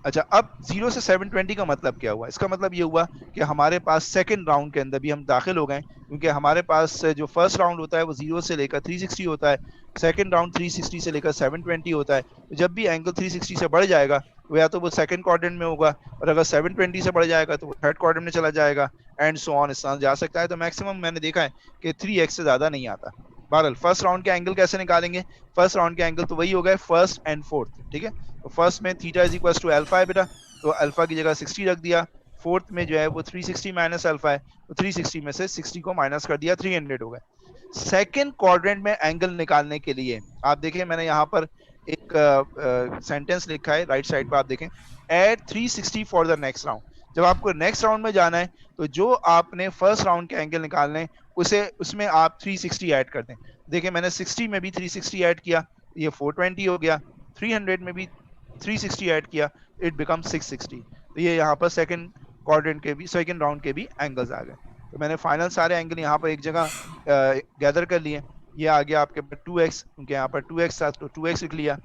अच्छा, अब 0 से 720 का मतलब क्या हुआ? इसका मतलब ये हुआ कि हमारे पास सेकंड राउंड के अंदर भी हम दाखिल हो गए, क्योंकि हमारे पास जो फर्स्ट राउंड होता है वो 0 से लेकर 360 होता है, सेकंड राउंड 360 से लेकर 720 होता है। तो जब भी एंगल 360 से बढ़ जाएगा तो या तो वो सेकंड क्वाड्रेंट में होगा, और अगर 720 से बढ़ जाएगा तो वो थर्ड क्वाड्रेंट में चला जाएगा, एंड सो ऑन, इस तरह जा सकता है। तो मैक्सिमम मैंने देखा है कि 3x से ज़्यादा नहीं आता। बहरहाल फर्स्ट राउंड के एंगल कैसे निकालेंगे? फर्स्ट राउंड के एंगल तो वही हो गए फर्स्ट एंड फोर्थ, ठीक है। तो फर्स्ट में theta is equal to alpha है बेटा, तो अल्फा की जगह 60 रख दिया। फोर्थ में जो है वो 360 माइनस अल्फा है, तो 360 में से 60 को माइनस कर दिया, 300 हो गए। सेकेंड क्वाड्रेंट में एंगल निकालने के लिए आप देखें, मैंने यहाँ पर एक सेंटेंस लिखा है राइट साइड पर, आप देखें, add 360 for the next round. जब आपको नेक्स्ट राउंड में जाना है तो जो आपने फर्स्ट राउंड के एंगल निकालने हैं उसे उसमें आप 360 ऐड कर दें। देखिए मैंने 60 में भी 360 ऐड किया, ये 420 हो गया, 300 में भी 360 ऐड किया, इट बिकम 660। तो ये यहाँ पर सेकंड क्वाड्रेंट के भी, सेकंड राउंड के भी एंगल्स आ गए। तो मैंने फाइनल सारे एंगल यहाँ पर एक जगह गैदर कर लिए। ये आ गया आपके पास 2x, क्योंकि यहाँ पर 2x था तो 2x लिख लिया,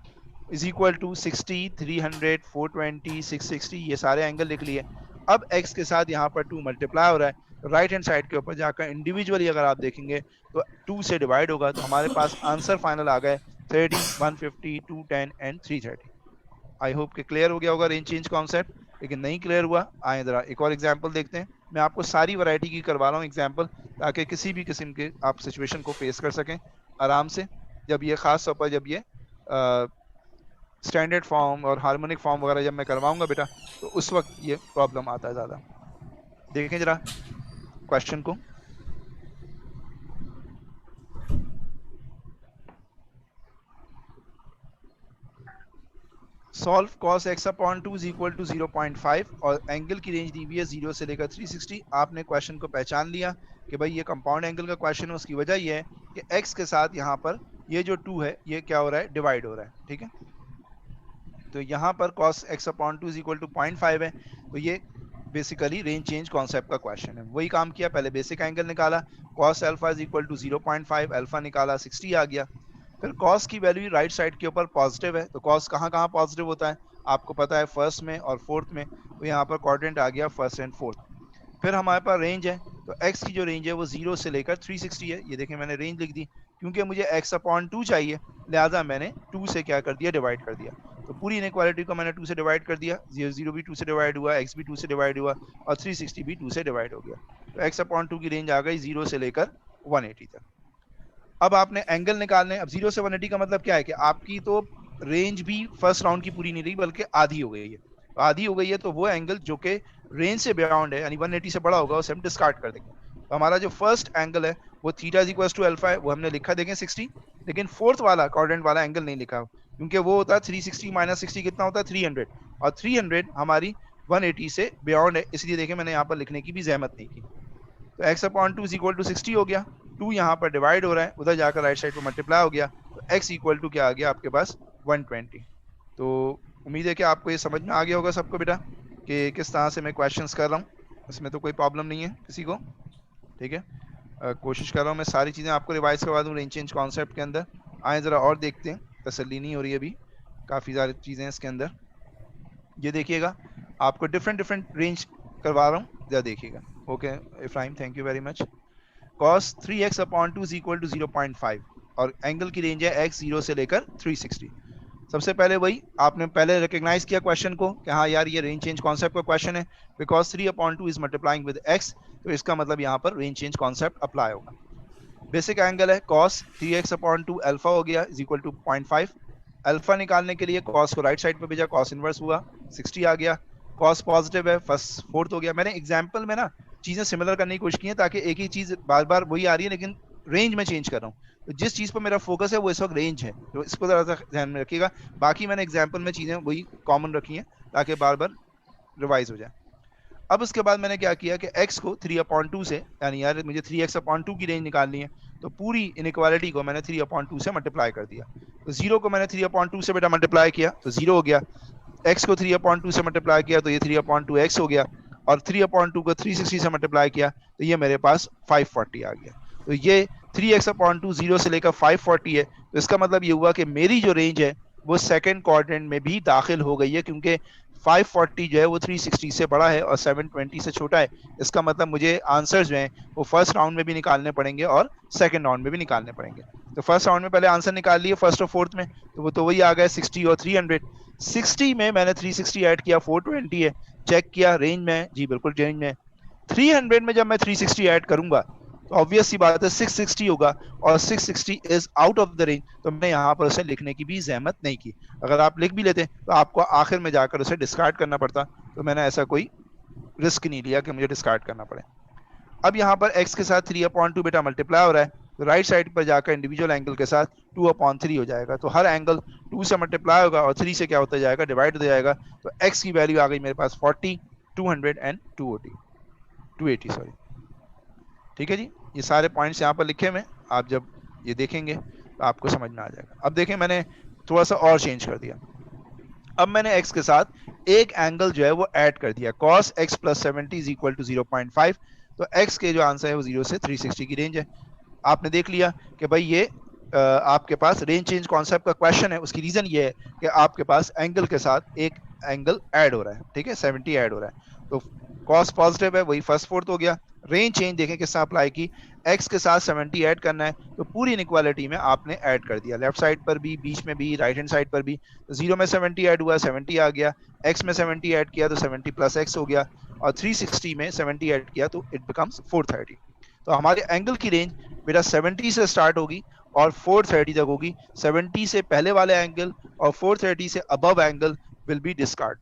इज इक्वल टू 60, 300, 420, 660, ये सारे एंगल लिख लिए। अब x के साथ यहाँ पर 2 मल्टीप्लाई हो रहा है, राइट हैंड साइड के ऊपर जाकर इंडिविजुअली अगर आप देखेंगे तो 2 से डिवाइड होगा, तो हमारे पास आंसर फाइनल आ गए 30, 150, 210 एंड 330। आई होप कि क्लियर हो गया होगा रेंज चेंज कॉन्सेप्ट। लेकिन नहीं क्लियर हुआ, आए जरा एक और एग्जांपल देखते हैं। मैं आपको सारी वैरायटी की करवा रहा हूँ एग्जांपल, ताकि किसी भी किस्म के आप सिचुएशन को फेस कर सकें आराम से। जब ये खास तौर पर जब ये स्टैंडर्ड फॉर्म और हार्मोनिक फॉर्म वगैरह जब मैं करवाऊंगा बेटा, तो उस वक्त ये प्रॉब्लम आता है ज़्यादा। देखें जरा क्वेश्चन को। Solve cos x upon 2 is equal to 0.5 और एंगल की रेंज दी हुई है 0 से लेकर 360। आपने क्वेश्चन को पहचान लिया कि भाई ये कंपाउंड एंगल का क्वेश्चन है। उसकी वजह ये है कि x के साथ यहाँ पर ये जो 2 है ये क्या हो रहा है, डिवाइड हो रहा है, ठीक है। तो यहाँ पर cos x upon 2 is equal to 0.5 है, तो ये बेसिकली रेंज चेंज कॉन्सेप्ट का क्वेश्चन है। वही काम किया, पहले बेसिक एंगल निकाला, cos alpha is equal to 0.5, alpha निकाला 60 आ गया। फिर cos की वैल्यू राइट साइड के ऊपर पॉजिटिव है, तो cos कहाँ कहाँ पॉजिटिव होता है आपको पता है, फर्स्ट में और फोर्थ में, तो यहाँ पर क्वाड्रेंट आ गया फर्स्ट एंड फोर्थ। फिर हमारे पास रेंज है, तो x की जो रेंज है वो 0 से लेकर 360 है। ये देखें मैंने रेंज लिख दी, क्योंकि मुझे x अपॉन 2 चाहिए, लिहाजा मैंने 2 से क्या कर दिया, डिवाइड कर दिया। तो पूरी इनइक्वालिटी को मैंने 2 से डिवाइड कर दिया, 0 0 भी 2 से डिवाइड हुआ, x भी 2 से डिवाइड हुआ, और 360 भी 2 से डिवाइड हो गया। तो x अपॉन 2 की रेंज आ गई 0 से लेकर 180 तक। अब आपने एंगल निकालने, अब 0 से 180 का मतलब क्या है कि आपकी तो रेंज भी फर्स्ट राउंड की पूरी नहीं रही, बल्कि आधी हो गई है। तो आधी हो गई है तो वो एंगल जो कि रेंज से बियॉन्ड है, यानी 180 से बड़ा होगा, उसे हम डिस्कार्ड कर देंगे। तो हमारा जो फर्स्ट एंगल है वो theta is equal to alpha है, वो हमने लिखा देखें 60, लेकिन फोर्थ वाला क्वाड्रेंट वाला एंगल नहीं लिखा, क्योंकि वो होता है 360 माइनस 60 कितना होता है, 300, और 300 हमारी 180 से बियॉन्ड है, इसलिए देखें मैंने यहाँ पर लिखने की भी जहमत नहीं की। तो x upon 2 is equal to 60 हो गया, 2 यहाँ पर डिवाइड हो रहा है, उधर जाकर राइट साइड पर मल्टीप्लाई हो गया, तो x इक्वल टू क्या आ गया आपके पास, 120। तो उम्मीद है कि आपको ये समझ में आ गया होगा सबको बेटा कि किस तरह से मैं क्वेश्चंस कर रहा हूँ। इसमें तो कोई प्रॉब्लम नहीं है किसी को, ठीक है। कोशिश कर रहा हूँ मैं सारी चीज़ें आपको रिवाइज करवा दूँ रेंज चेंज कॉन्सेप्ट के अंदर। आए ज़रा और देखते हैं, तसल्ली नहीं हो रही अभी, काफ़ी सारी चीज़ें हैं इसके अंदर। ये देखिएगा आपको डिफरेंट डिफरेंट रेंज करवा रहा हूँ, जरा देखिएगा। Okay Ifrahim, thank you very much. cos 3x upon 2 is equal to 0.5 और एंगल की रेंज है x 0 से लेकर 360। सबसे पहले वही आपने पहले रिकग्नाइज किया क्वेश्चन को कि हाँ यार ये रेंज चेंज कॉन्सेप्ट का क्वेश्चन है, because 3 upon 2 is multiplying with x, तो इसका मतलब यहाँ पर रेंज चेंज कॉन्सेप्ट अप्लाई होगा। बेसिक एंगल है cos 3x अपॉन 2 अल्फा हो गया इज इक्वल टू 0.5, अल्फा निकालने के लिए कॉस को राइट साइड पर भेजा, कॉस इनवर्स हुआ 60 आ गया, कॉस पॉजिटिव है, फर्स्ट फोर्थ हो गया। मैंने एग्जांपल में ना चीजें सिमिलर करने की कोशिश की है ताकि एक ही चीज बार बार वही आ रही है लेकिन रेंज में चेंज कर रहा हूँ। तो जिस चीज पर मेरा फोकस है वो इस वक्त रेंज है, तो इसको जरा सा ध्यान में रखिएगा। बाकी मैंने एग्जाम्पल में चीजें वही कॉमन रखी हैं ताकि बार बार रिवाइज हो जाए। अब उसके बाद मैंने क्या किया कि x को 3/2 से, यानी यार मुझे 3x/2 की रेंज निकालनी है, तो पूरी इनइक्वालिटी को मैंने 3/2 से मल्टीप्लाई कर दिया। तो 0 को मैंने 3/2 से बेटा मल्टीप्लाई किया तो 0 हो गया, x को 3/2 से मल्टीप्लाई किया तो ये 3/2x हो गया, और 3/2 को 360 से मल्टीप्लाई किया तो ये मेरे पास 540 आ गया। तो ये 3x/2 0 से लेकर 540 है। तो इसका मतलब ये हुआ कि मेरी जो रेंज है वो सेकंड क्वाड्रेंट में भी दाखिल हो गई है, क्योंकि 540 जो है वो 360 से बड़ा है और 720 से छोटा है। इसका मतलब मुझे आंसर्स जो हैं वो फर्स्ट राउंड में भी निकालने पड़ेंगे और सेकंड राउंड में भी निकालने पड़ेंगे। तो फर्स्ट राउंड में पहले आंसर निकाल लिए फर्स्ट और फोर्थ में, तो वो तो वही आ गया 60 और 300। 60 में मैंने 360 ऐड किया, 420 है, चेक किया रेंज में है, जी बिल्कुल रेंज में है। 300 में जब मैं 360 ऐड करूंगा तो ऑब्वियस सी बात है 660 होगा, और 660 is out of the range, तो मैंने यहाँ पर उसे लिखने की भी जहमत नहीं की। अगर आप लिख भी लेते तो आपको आखिर में जाकर उसे डिस्कार्ड करना पड़ता, तो मैंने ऐसा कोई रिस्क नहीं लिया कि मुझे डिस्कार्ड करना पड़े। अब यहाँ पर x के साथ 3/2 बेटा मल्टीप्लाई हो रहा है, तो राइट साइड पर जाकर इंडिविजुअल एंगल के साथ 2/3 हो जाएगा। तो हर एंगल 2 से मल्टीप्लाई होगा और 3 से क्या होता जाएगा, डिवाइड हो जाएगा। तो x की वैल्यू आ गई मेरे पास 40, 200 एंड 280 सॉरी। ठीक है जी, ये सारे पॉइंट्स यहाँ पर लिखे हुए, आप जब ये देखेंगे तो आपको समझ में आ जाएगा। अब देखें मैंने थोड़ा सा और चेंज कर दिया। अब मैंने x के साथ एक एंगल जो है वो ऐड कर दिया, cos x + 70 = 0.5। तो x के जो आंसर है वो 0 से 360 की रेंज है। आपने देख लिया कि भाई ये आपके पास रेंज चेंज कॉन्सेप्ट का क्वेश्चन है, उसकी रीजन ये है कि आपके पास एंगल के साथ एक एंगल ऐड हो रहा है, ठीक है, 70 ऐड हो रहा है। तो कॉस पॉजिटिव है, वही फर्स्ट फोर्थ हो गया। रेंज चेंज देखें किस तरह अप्लाई की, x के साथ 70 ऐड करना है, तो पूरी इनइक्वालिटी में आपने ऐड कर दिया, लेफ्ट साइड पर भी, बीच में भी, राइट हैंड साइड पर भी। तो 0 में 70 ऐड हुआ, 70 आ गया, x में 70 ऐड किया तो 70 + x हो गया, और 360 में 70 ऐड किया तो इट बिकम्स 430। तो हमारे एंगल की रेंज बेटा 70 से स्टार्ट होगी और 430 तक होगी। 70 से पहले वाले एंगल और 430 से above angle will be discard.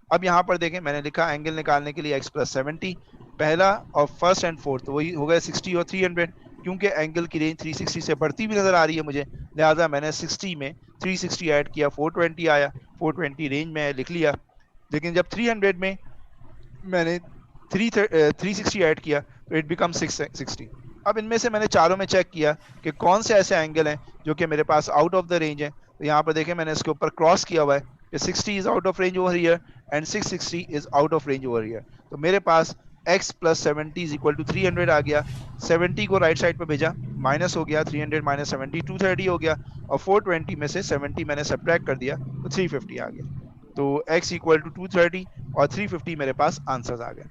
अब यहाँ पर देखें मैंने लिखा एंगल निकालने के लिए x + 70, पहला और फर्स्ट एंड फोर्थ, तो वही हो गया 60 और 300। क्योंकि एंगल की रेंज 360 से बढ़ती भी नजर आ रही है मुझे, लिहाजा मैंने 60 में 360 ऐड किया, 420 आया, 420 रेंज में है, लिख लिया। लेकिन जब 300 में मैंने 360 ऐड किया तो इट बिकम 660। अब इनमें से मैंने चारों में चेक किया कि कौन से ऐसे एंगल हैं जो कि मेरे pass out of the range है। तो यहाँ पर देखें मैंने इसके ऊपर क्रॉस किया हुआ है कि 60 is out of range over here and 660 is out of range over here. तो मेरे पास x + 70 = 300 आ गया, 70 को राइट साइड पर भेजा, माइनस हो गया, 300 - 70 230 हो गया, और 420 में से 70 मैंने सब्ट्रैक्ट कर दिया तो 350 आ गया। तो x = 230 और 350 मेरे पास आंसर्स आ गए।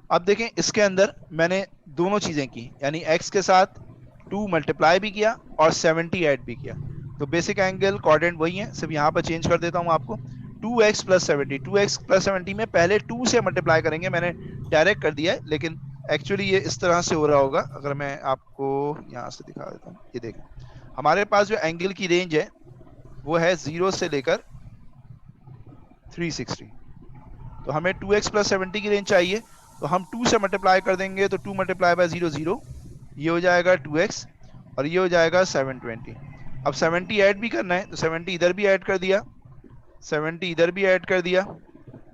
अब देखें इसके अंदर मैंने दोनों चीजें की, यानी x के साथ 2 मल्टीप्लाई भी किया और 70 ऐड भी किया। तो बेसिक एंगल क्वाड्रेंट वही है, सिर्फ यहाँ पर चेंज कर देता हूँ आपको। 2x + 70, 2x + 70 में पहले 2 से मल्टीप्लाई करेंगे, मैंने डायरेक्ट कर दिया है, लेकिन एक्चुअली ये इस तरह से हो रहा होगा। अगर मैं आपको यहाँ से दिखा देता हूँ, ये देखें हमारे पास जो एंगल की रेंज है वो है 0 से लेकर 360। तो हमें 2x + 70 की रेंज चाहिए, तो हम 2 से मल्टीप्लाई कर देंगे, तो 2 × 0 0, ये हो जाएगा 2x और ये हो जाएगा 720। अब 70 ऐड भी करना है, तो 70 इधर भी ऐड कर दिया, 70 इधर भी ऐड कर दिया,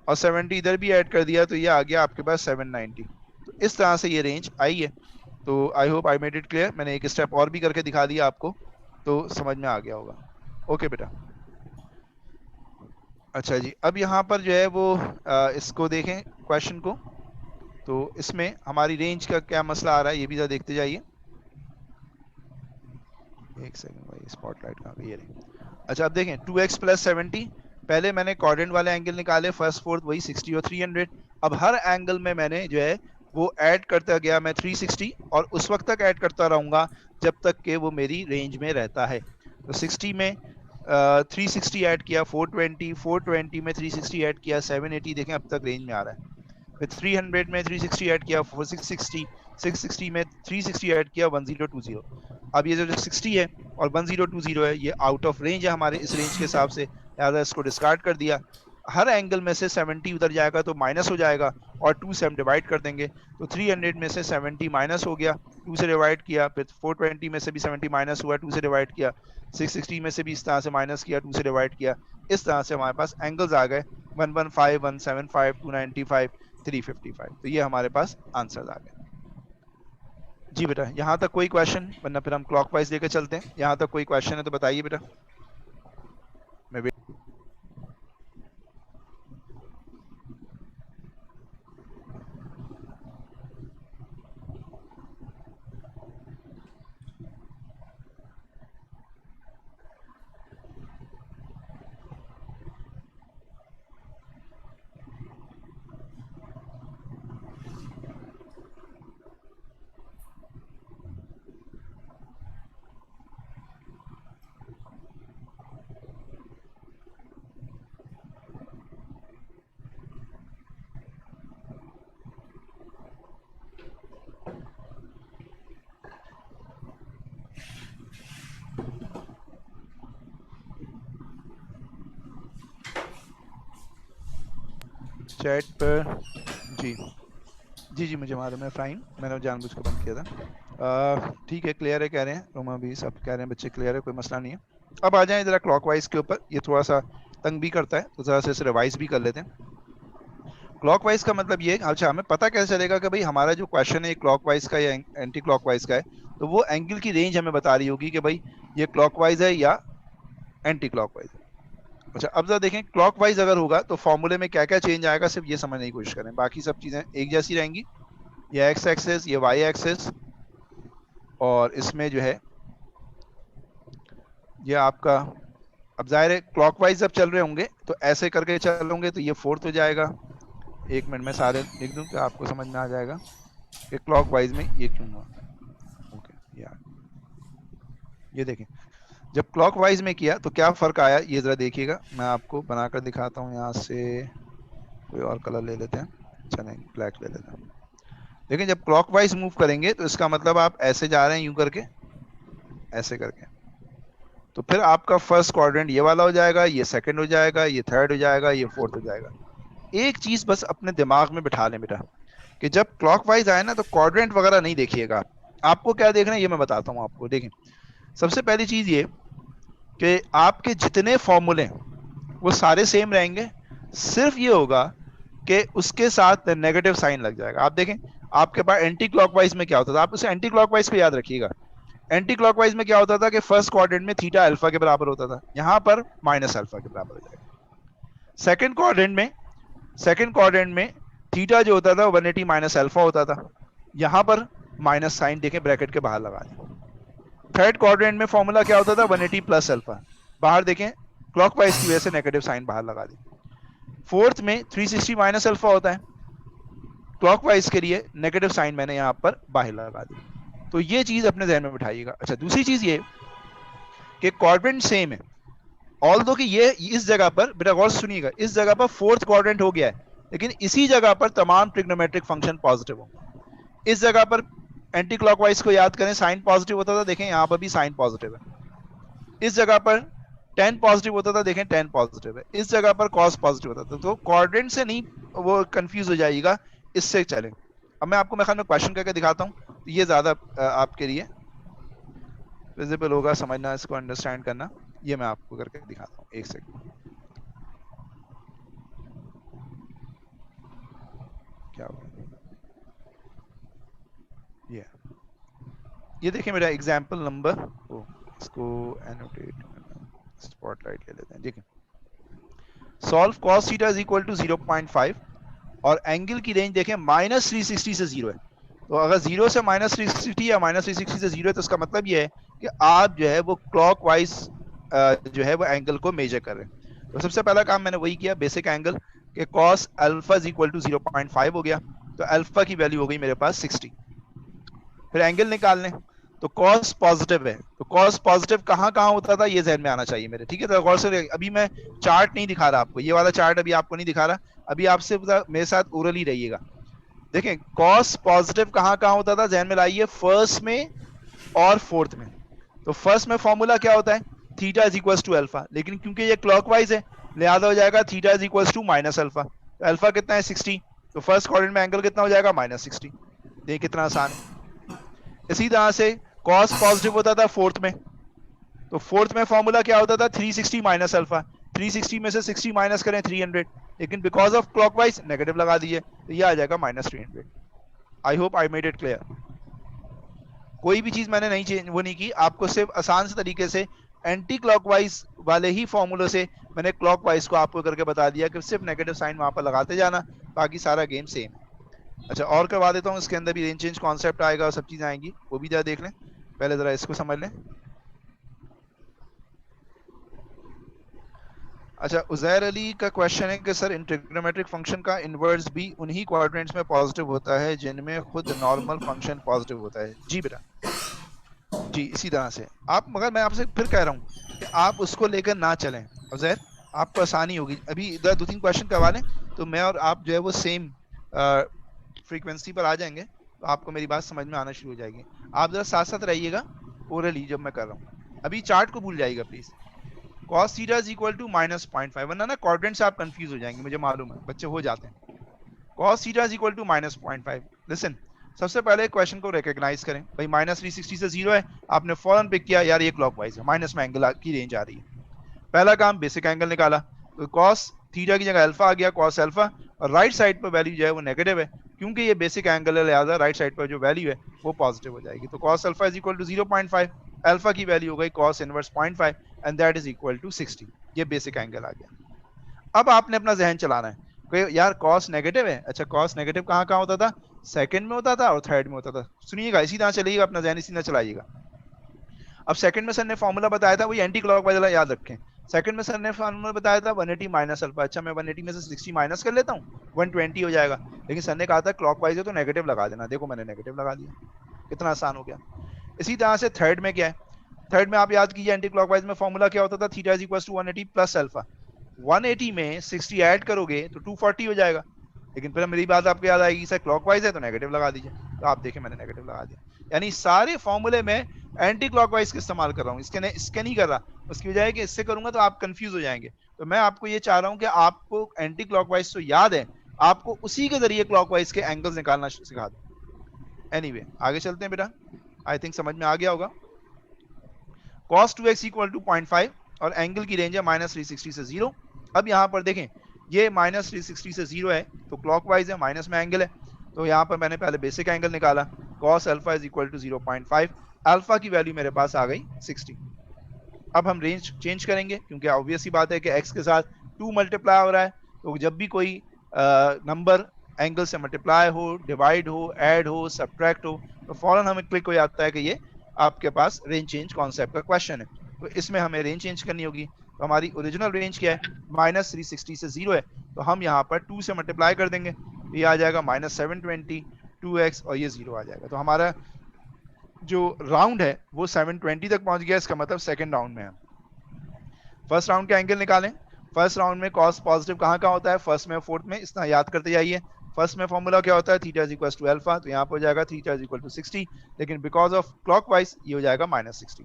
और 70 इधर भी ऐड कर दिया, तो ये आ गया आपके पास 790। तो इस तरह से ये रेंज आई है। तो आई hope I made it clear. मैंने एक स्टेप और भी करके दिखा दिया आपको, तो समझ में आ गया होगा। ओके बेटा, अच्छा जी, अब यहाँ पर जो है वो इसको देखें क्वेश्चन को। तो इसमें हमारी रेंज का क्या मसला आ रहा है ये भी जरा देखते जाइए। एक सेकंड भाई, स्पॉटलाइट कहाँ गई, ये रही। अच्छा अब देखें 2x + 70, पहले मैंने क्वाड्रेंट वाले एंगल निकाले, फर्स्ट फोर्थ वही 60 और 300। अब हर एंगल में मैंने जो है वो ऐड करता गया मैं 360, और उस वक्त तक ऐड करता रहूँगा जब तक कि वो मेरी रेंज में रहता है। तो 60 में 360 ऐड किया, 420, 420 में 360 ऐड किया, 780, देखें अब तक रेंज में आ रहा है। फिर 300 में 360 ऐड किया, 660, 660 में 360 ऐड किया, 1020। अब ये जो 60 है और 1020 है, ये आउट ऑफ रेंज है हमारे इस रेंज के हिसाब से, लिहाजा इसको डिस्कार्ड कर दिया। हर एंगल में से 70 उधर जाएगा तो माइनस हो जाएगा, और 2 से हम डिवाइड कर देंगे, तो 300 में से 70 माइनस हो गया, 2 से डिवाइड किया, फिर 420 में से भी 70 माइनस हुआ, 2 से डिवाइड किया, 660 में से भी इस तरह से माइनस किया, 2 से डिवाइड किया। इस तरह से हमारे पास एंगल्स आ गए 115, 175, 295, 355। तो ये हमारे पास आंसर आ गए। जी बेटा, यहाँ तक कोई क्वेश्चन, वरना फिर हम क्लॉकवाइज लेकर चलते हैं। यहाँ तक कोई क्वेश्चन है तो बताइए बेटा। मैं चैट पर जी जी जी मुझे मालूम है, फाइन, मैंने जानबूझ के बंद किया था। ठीक है, क्लियर है कह रहे हैं रोमा भी, सब कह रहे हैं बच्चे क्लियर है, कोई मसला नहीं है। अब आ जाएं जरा क्लॉकवाइज के ऊपर, ये थोड़ा सा तंग भी करता है तो जरा से इसे रिवाइज भी कर लेते हैं। क्लॉकवाइज का मतलब ये, अच्छा हमें पता कैसे चलेगा कि भाई हमारा जो क्वेश्चन है क्लॉकवाइज का या एंटी क्लॉकवाइज का है, तो वो एंगल की रेंज हमें बता रही होगी कि भाई ये क्लॉकवाइज है या एंटी क्लॉकवाइज है। अच्छा अब जरा देखें, क्लॉकवाइज अगर होगा तो फॉर्मूले में क्या क्या चेंज आएगा, सिर्फ ये समझने की कोशिश करें, बाकी सब चीजें एक जैसी रहेंगी। ये एक्स एक्सेस, ये वाई एक्सेस, और इसमें जो है ये आपका, अब जाहिर है क्लॉकवाइज जब चल रहे होंगे तो ऐसे करके चलोगे तो ये फोर्थ हो जाएगा। एक मिनट में सारे लिख दूं तो आपको समझ में आ जाएगा कि क्लॉकवाइज में ये क्यों हुआ। ओके यार, ये देखें जब क्लॉकवाइज में किया तो क्या फर्क आया, ये जरा देखिएगा, मैं आपको बनाकर दिखाता हूँ। यहाँ से कोई और कलर ले लेते हैं, अच्छा नहीं ब्लैक ले लेते हैं। लेकिन जब क्लॉकवाइज मूव करेंगे तो इसका मतलब आप ऐसे जा रहे हैं यूं करके, ऐसे करके, तो फिर आपका फर्स्ट क्वाड्रेंट ये वाला हो जाएगा, ये सेकंड हो जाएगा, ये थर्ड हो जाएगा, ये फोर्थ हो जाएगा। एक चीज बस अपने दिमाग में बिठा लें बेटा, कि जब क्लॉकवाइज आए ना तो क्वाड्रेंट वगैरह नहीं देखिएगा। आपको क्या देखना है ये मैं बताता हूँ आपको। देखें, सबसे पहली चीज ये कि आपके जितने फॉर्मूले वो सारे सेम रहेंगे, सिर्फ ये होगा कि उसके साथ नेगेटिव साइन लग जाएगा। आप देखें आपके पास एंटी क्लॉकवाइज में क्या होता था, आप उसे एंटी क्लॉकवाइज को याद रखिएगा। एंटी क्लॉकवाइज में क्या होता था कि फर्स्ट क्वाड्रेंट में थीटा अल्फा के बराबर होता था, यहां पर माइनस अल्फा के बराबर हो जाएगा। सेकंड क्वाड्रेंट में थीटा जो होता था 180 माइनस अल्फा होता था, यहां पर माइनस साइन देखें ब्रैकेट के बाहर लगा दें। थर्ड क्वाड्रेंट में फॉर्मूला क्या होता था 180 प्लस अल्फा, बाहर देखें क्लॉकवाइज की वजह से नेगेटिव साइन बाहर लगा दी। फोर्थ में 360 माइनस अल्फा होता है, क्लॉकवाइज के लिए नेगेटिव साइन मैंने यहां पर बाहर लगा दी। तो ये चीज अपने ध्यान में बिठाइएगा। अच्छा दूसरी चीज ये कि क्वाड्रेंट सेम है, ऑल दो कि ये इस जगह पर बेटा गौर सुनिएगा, इस जगह पर फोर्थ क्वाड्रेंट हो गया है, लेकिन इसी जगह पर तमाम ट्रिग्नोमेट्रिक फंक्शन पॉजिटिव होंगे। इस जगह पर एंटी क्लॉकवाइज को याद करें, साइन पॉजिटिव होता था, देखें यहां पर भी साइन पॉजिटिव है। इस जगह पर टेन पॉजिटिव होता था, देखें टेन पॉजिटिव है। इस जगह पर कॉस पॉजिटिव होता था। तो क्वाड्रेंट से नहीं वो कंफ्यूज हो जाइएगा, इससे चलें। अब मैं आपको मैं क्वेश्चन करके दिखाता हूँ, ये ज्यादा आपके लिए विजिबल होगा, समझना, इसको अंडरस्टैंड करना। ये मैं आपको करके दिखाता हूँ, एक सेकंड। क्या होगा ये देखिए मेरा एग्जाम्पल नंबर, इसको एनोटेट स्पॉटलाइट ले लेते हैं। देखिए solve cos theta is equal to 0.5 और एंगल की रेंज देखें -360 से 0 है। तो अगर 0 से -360 या -360 से 0 है तो इसका मतलब ये है कि आप जो है वो क्लॉकवाइज जो है वो एंगल को मेजर कर रहे हैं। तो सबसे पहला काम मैंने वही किया, बेसिक एंगल कि cos alpha is equal to 0.5 हो गया, तो अल्फा की वैल्यू हो गई मेरे पास 60। फिर एंगल निकाल लें, तो cos पॉजिटिव है, तो cos पॉजिटिव कहाँ कहाँ होता था ये जहन में आना चाहिए मेरे, ठीक है। तो गौर से, अभी मैं चार्ट नहीं दिखा रहा आपको, ये वाला चार्ट अभी आपको नहीं दिखा रहा, अभी आपसे मेरे साथ ओरली रहिएगा। देखें cos पॉजिटिव कहाँ कहाँ होता था, जहन में लाइए, फर्स्ट में और फोर्थ में। तो फर्स्ट में फॉर्मूला क्या होता है, theta is equal to alpha, लेकिन क्योंकि ये क्लॉकवाइज है लिहाजा हो जाएगा theta is equal to minus alpha. तो अल्फा कितना है 60, तो फर्स्ट क्वाड्रेंट में एंगल कितना हो जाएगा -60। देखिए कितना आसान है। इसी तरह से कॉस पॉजिटिव होता था फोर्थ में, तो फोर्थ में फॉर्मूला क्या होता था 360 माइनस अल्फा, 360 में से 60 माइनस करें 300, लेकिन बिकॉज ऑफ क्लॉकवाइज नेगेटिव लगा दीजिए तो ये आ जाएगा -300। आई hope I made it clear. कोई भी चीज मैंने नहीं चेंज वो नहीं की, आपको सिर्फ आसान से तरीके से एंटी क्लॉकवाइज वाले ही फॉर्मूले से मैंने क्लॉकवाइज को आपको करके बता दिया कि सिर्फ नेगेटिव साइन वहां पर लगाते जाना, बाकी सारा गेम सेम। अच्छा और करवा देता हूँ, इसके अंदर भी रेंज चेंज कॉन्सेप्ट आएगा और सब चीजें आएंगी, वो भी जरा देख लें, पहले जरा इसको समझ लें। अच्छा उजैर अली का क्वेश्चन है कि सर इन ट्रिग्नोमेट्रिक फंक्शन का इनवर्स भी उन्हीं क्वाड्रेंट्स में पॉजिटिव होता है जिनमें खुद नॉर्मल फंक्शन पॉजिटिव होता है। जी बेटा जी इसी तरह से आप, मगर मैं आपसे फिर कह रहा हूँ कि आप उसको लेकर ना चलें उजैर, आपको आसानी होगी। अभी इधर 2-3 क्वेश्चन करवा लें तो मैं और आप जो है वो सेम फ्रीक्वेंसी पर आ जाएंगे, तो आपको मेरी बात समझ में आना शुरू हो जाएगी। आप जरा साथ साथ रहिएगा ओरली जब मैं कर रहा हूँ। अभी चार्ट को भूल जाइएगा please. cos theta is equal to -0.5, वरना ना क्वाड्रेंट से आप कंफ्यूज हो जाएंगे, मुझे मालूम है बच्चे हो जाते हैं। cos theta is equal to -0.5। Listen, सबसे पहले क्वेश्चन को रिकॉग्नाइज करें, भाई -360 से 0 है, आपने फौरन पिक किया यार ये क्लॉकवाइज है, माइनस में एंगल की रेंज आ रही है। पहला काम बेसिक एंगल निकाला, तो cos थीटा की जगह अल्फा आ गया cos अल्फा, और राइट साइड पर वैल्यू जो है वो नेगेटिव है, क्योंकि ये बेसिक एंगल है लिहाजा राइट साइड पर जो वैल्यू है वो पॉजिटिव हो जाएगी। तो cos alpha is equal to 0.5, alpha की वैल्यू हो गई cos inverse 0.5 and that is equal to 60। ये बेसिक एंगल आ गया। अब आपने अपना जहन चलाना है कि यार cos नेगेटिव है, अच्छा cos नेगेटिव कहाँ कहाँ होता था, सेकंड में होता था और थर्ड में होता था। सुनिएगा इसी तरह चलिएगा, अपना जहन इसी तरह चलाइएगा। अब सेकंड में सर ने फॉर्मूला बताया था वही एंटी क्लॉकवाइज वाला याद रखें। सेकंड में सर ने फॉर्मूला बताया था 180 माइनस अल्फा, अच्छा मैं 180 में से 60 माइनस कर लेता हूँ 120 हो जाएगा, लेकिन सर ने कहा था क्लॉकवाइज है तो नेगेटिव लगा देना, देखो मैंने नेगेटिव लगा दिया, कितना आसान हो गया। इसी तरह से थर्ड में क्या है, थर्ड में आप याद कीजिए एंटी क्लॉकवाइज में फॉर्मूला क्या होता था, theta is equal to 180 plus alpha, 180 में 60 ऐड करोगे तो 240 हो जाएगा, लेकिन फिर मेरी बात आपको याद आएगी सर क्लॉकवाइज है तो नेगेटिव लगा दीजिए, तो आप देखें मैंने नेगेटिव लगा दिया। यानी सारे फॉर्मूले में एंटी क्लॉकवाइज का इस्तेमाल कर रहा हूँ, इसके नहीं कर रहा, उसकी वजह है कि इससे करूंगा तो आप कंफ्यूज हो जाएंगे। तो मैं आपको ये चाह रहा हूँ कि आपको एंटी क्लॉकवाइज तो याद है, आपको उसी के जरिए क्लॉकवाइज के एंगल्स निकालना सिखा दो। एनीवे आगे चलते हैं बेटा, आई थिंक समझ में आ गया होगा। cos 2x इक्वल टू 0.5 और एंगल की रेंज है -360 से 0। अब यहाँ पर देखें ये -360 से 0 है तो क्लॉकवाइज है, माइनस में एंगल है, तो यहाँ पर मैंने पहले बेसिक एंगल निकाला, cos alpha is equal to 0.5, alpha की वैल्यू मेरे पास आ गई 60। अब हम रेंज चेंज करेंगे क्योंकि ऑब्वियस ही बात है कि x के साथ 2 मल्टीप्लाई हो रहा है, तो जब भी कोई नंबर एंगल से मल्टीप्लाई हो, डिवाइड हो, ऐड हो, सब्ट्रैक्ट हो, तो फौरन हमें क्लिक हो जाता है कि ये आपके पास रेंज चेंज कॉन्सेप्ट का क्वेश्चन है। तो इसमें हमें रेंज चेंज करनी होगी, तो हमारी ओरिजिनल रेंज क्या है, -360 से 0 है, तो हम यहाँ पर 2 से मल्टीप्लाई कर देंगे, ये आ जाएगा -720 2x और ये 0 आ जाएगा। तो हमारा जो राउंड है वो 720 तक पहुंच गया, इसका मतलब सेकंड राउंड में है। फर्स्ट राउंड के एंगल निकालें, फर्स्ट राउंड में cos पॉजिटिव कहाँ कहाँ होता है, फर्स्ट में फोर्थ में, इतना याद करते जाइए। फर्स्ट में फॉर्मूला क्या होता है, theta is equal to alpha, तो यहाँ पर हो जाएगा थीटा इज इक्वल टू 60, लेकिन बिकॉज ऑफ क्लॉकवाइज ये हो जाएगा -60।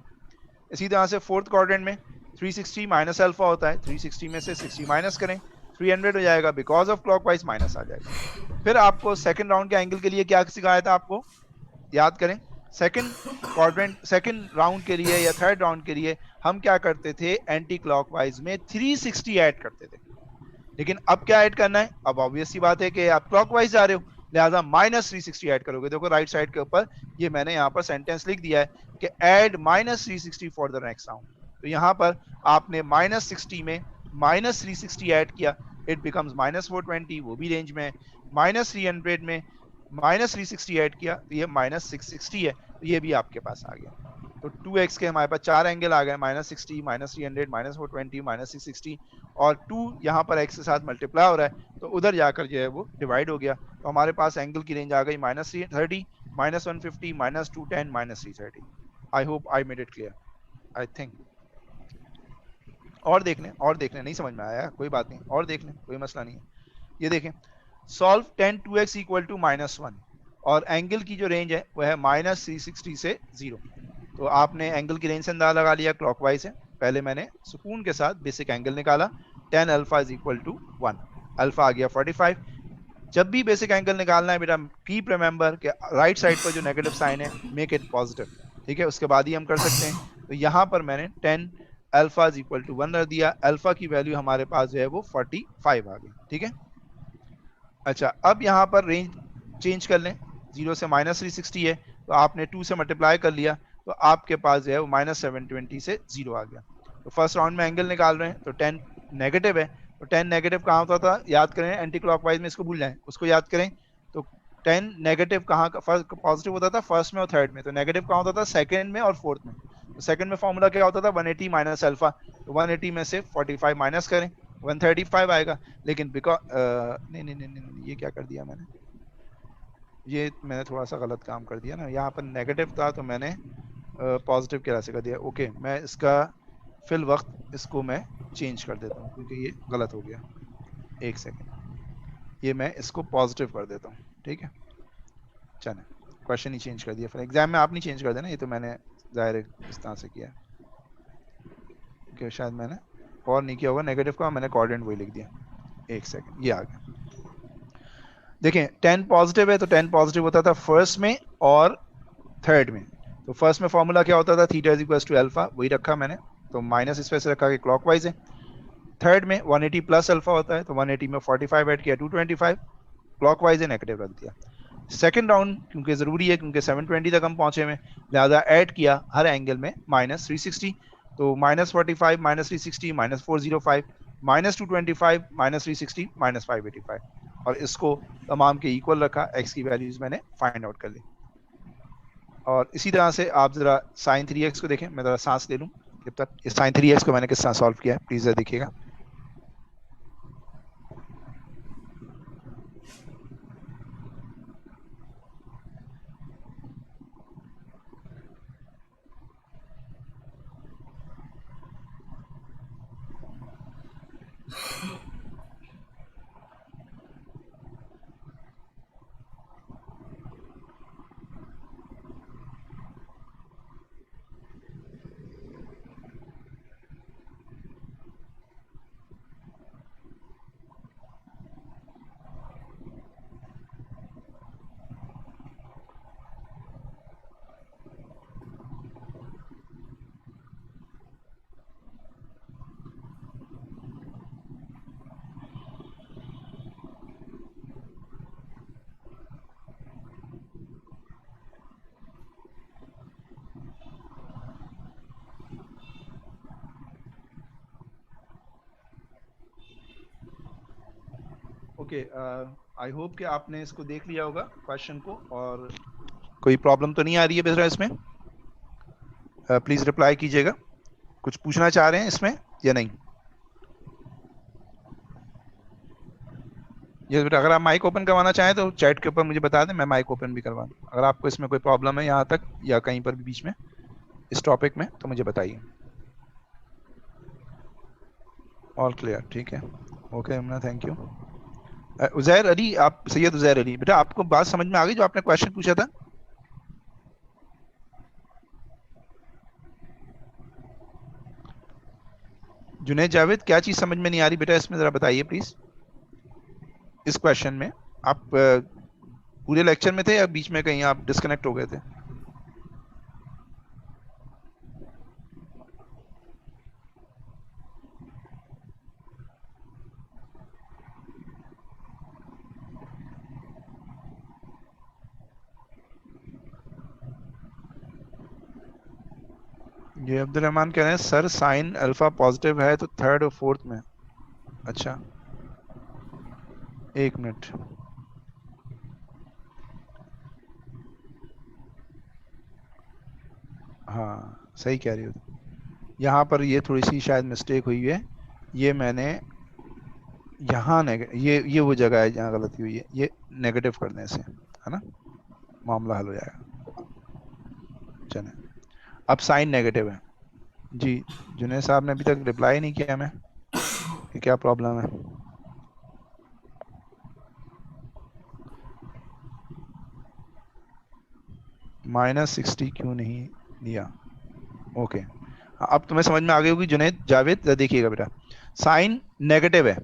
इसी तरह से फोर्थ क्वाड्रेंट में 360 माइनस अल्फा होता है, 360 में से 60 माइनस करें 300 हो जाएगा, बिकॉज ऑफ क्लॉकवाइज माइनस आ जाएगा। फिर आपको सेकंड राउंड के एंगल के लिए क्या सिखाया था, आपको याद करें, सेकंड क्वाड्रेंट सेकंड राउंड के लिए या थर्ड राउंड के लिए हम क्या करते थे, एंटी क्लॉकवाइज में 360 ऐड करते थे, लेकिन अब क्या ऐड करना है, अब ऑब्वियस सी बात है कि आप क्लॉकवाइज जा रहे हो लिहाजा -360 ऐड करोगे। देखो राइट साइड के ऊपर ये मैंने यहाँ पर सेंटेंस लिख दिया है कि add -360 for the next round, तो यहाँ पर आपने -60 में -360 ऐड किया, इट बिकम्स -420, वो भी रेंज में है, -300 में -360 ऐड किया तो ये -660 है, तो ये भी आपके पास आ गया। तो 2x के हमारे पास 4 एंगल आ गए, -60 -300 -420 -660, और 2 यहाँ पर x के साथ मल्टीप्लाई हो रहा है तो उधर जाकर जो है वो डिवाइड हो गया, तो हमारे पास एंगल की रेंज आ गई -330 -150 -210 -330। आई hope I made it clear, I think. और देख लें नहीं समझ में आया कोई बात नहीं, और देख लें कोई मसला नहीं है। ये देखें solve tan 2x equal to -1 और एंगल की जो रेंज है वह है -360 से 0, तो आपने एंगल की रेंज से अंदाजा लगा लिया क्लॉकवाइज है। पहले मैंने सुकून के साथ बेसिक एंगल निकाला, 10 alpha is equal to 1, alpha आ गया 45। जब भी बेसिक एंगल निकालना है बेटा, कीप रिमेंबर कि राइट साइड पर जो नेगेटिव साइन है मेक इट पॉजिटिव, ठीक है, उसके बाद ही हम कर सकते हैं। तो यहाँ पर मैंने 10 अल्फा इज इक्वल टू 1 रख दिया, अल्फा की वैल्यू हमारे पास जो है वो 45 आ गई, ठीक है। अच्छा, अब यहाँ पर रेंज चेंज कर लें, 0 से -360 है, तो आपने 2 से मल्टीप्लाई कर लिया, तो आपके पास जो है वो -720 से 0 आ गया। तो फर्स्ट राउंड में एंगल निकाल रहे हैं, तो 10 नेगेटिव है, तो 10 नेगेटिव कहाँ होता था, याद करें, एंटी क्लॉकवाइज में इसको भूल जाएं, उसको याद करें। तो 10 नेगेटिव कहाँ का, फर्स्ट पॉजिटिव होता था फर्स्ट में और थर्ड में, तो नेगेटिव कहाँ होता था, सेकंड में और फोर्थ में। तो सेकंड में फॉर्मूला क्या होता था, 180 माइनस अल्फा, तो 180 में से 45 माइनस करें, 135 आएगा। लेकिन बिकॉज नहीं नहीं नहीं नहीं, ये क्या कर दिया मैंने, ये मैंने थोड़ा सा गलत काम कर दिया ना, यहाँ पर नेगेटिव था तो मैंने पॉजिटिव की तरह से कर दिया। ओके, मैं इसका फिल वक्त इसको मैं चेंज कर देता हूँ क्योंकि ये गलत हो गया। एक सेकेंड, ये मैं इसको पॉजिटिव कर देता हूँ, ठीक है। चले, क्वेश्चन ही चेंज कर दिया, फिर एग्जाम में आप नहीं चेंज कर देना, ये तो मैंने जाहिर है इस तरह से किया है कि शायद मैंने और नहीं किया होगा नेगेटिव का, मैंने कोऑर्डिनेट वही लिख दिया। एक सेकेंड, ये आ गया। देखें 10 पॉजिटिव है, तो 10 पॉजिटिव होता था फर्स्ट में और थर्ड में। तो फर्स्ट में फॉर्मूला क्या होता था, theta is equal to alpha, वही रखा मैंने, तो माइनस इस वजह से रखा कि क्लॉकवाइज है। थर्ड में 180 प्लस अल्फा होता है, तो 180 में 45 ऐड किया, 225, क्लॉकवाइज है, नेगेटिव रख दिया। सेकंड राउंड क्योंकि जरूरी है, क्योंकि 720 तक हम पहुंचे में, लिहाजा ऐड किया हर एंगल में -360, तो -45 -360 -405 -225 -360 -585, और इसको तमाम के इक्वल रखा, एक्स की वैल्यूज मैंने फाइंड आउट कर ली। और इसी तरह से आप जरा साइन 3x को देखें, मैं जरा सांस ले लूं जब तक। इस साइन 3x को मैंने किस तरह सॉल्व किया है प्लीज जरा देखिएगा। ओके, आई होप कि आपने इसको देख लिया होगा क्वेश्चन को, और कोई प्रॉब्लम तो नहीं आ रही है बेटा इसमें। प्लीज रिप्लाई कीजिएगा, कुछ पूछना चाह रहे हैं इसमें या नहीं। ये बेटा अगर आप माइक ओपन करवाना चाहें तो चैट के ऊपर मुझे बता दें, मैं माइक ओपन भी करवा दूं। अगर आपको इसमें कोई प्रॉब्लम है यहाँ तक या कहीं पर भी बीच में इस टॉपिक में, तो मुझे बताइए। ऑल क्लियर, ठीक है, okay Imna, thank you. Uzair Ali, आप सैयद उजैर अली, बेटा आपको बात समझ में आ गई जो आपने क्वेश्चन पूछा था। जुनैद जावेद, क्या चीज समझ में नहीं आ रही बेटा इसमें, जरा बताइए प्लीज। इस क्वेश्चन में आप पूरे लेक्चर में थे या बीच में कहीं आप डिस्कनेक्ट हो गए थे। ये अब्दुल रहमान कह रहे हैं सर साइन अल्फा पॉजिटिव है तो थर्ड और फोर्थ में। अच्छा, एक मिनट, हाँ सही कह रही हो। यहाँ पर ये थोड़ी सी शायद मिस्टेक हुई है, ये मैंने यहाँ ये वो जगह है जहाँ गलती हुई है, ये नेगेटिव करने से, है ना, मामला हल हो जाएगा। चले, अब साइन नेगेटिव है जी। जुनेद साहब ने अभी तक रिप्लाई नहीं किया हमें कि क्या प्रॉब्लम है। -60 क्यों नहीं दिया, ओके, अब तुम्हें समझ में आ गई होगी जुनैद जावेद, देखिएगा बेटा, साइन नेगेटिव है,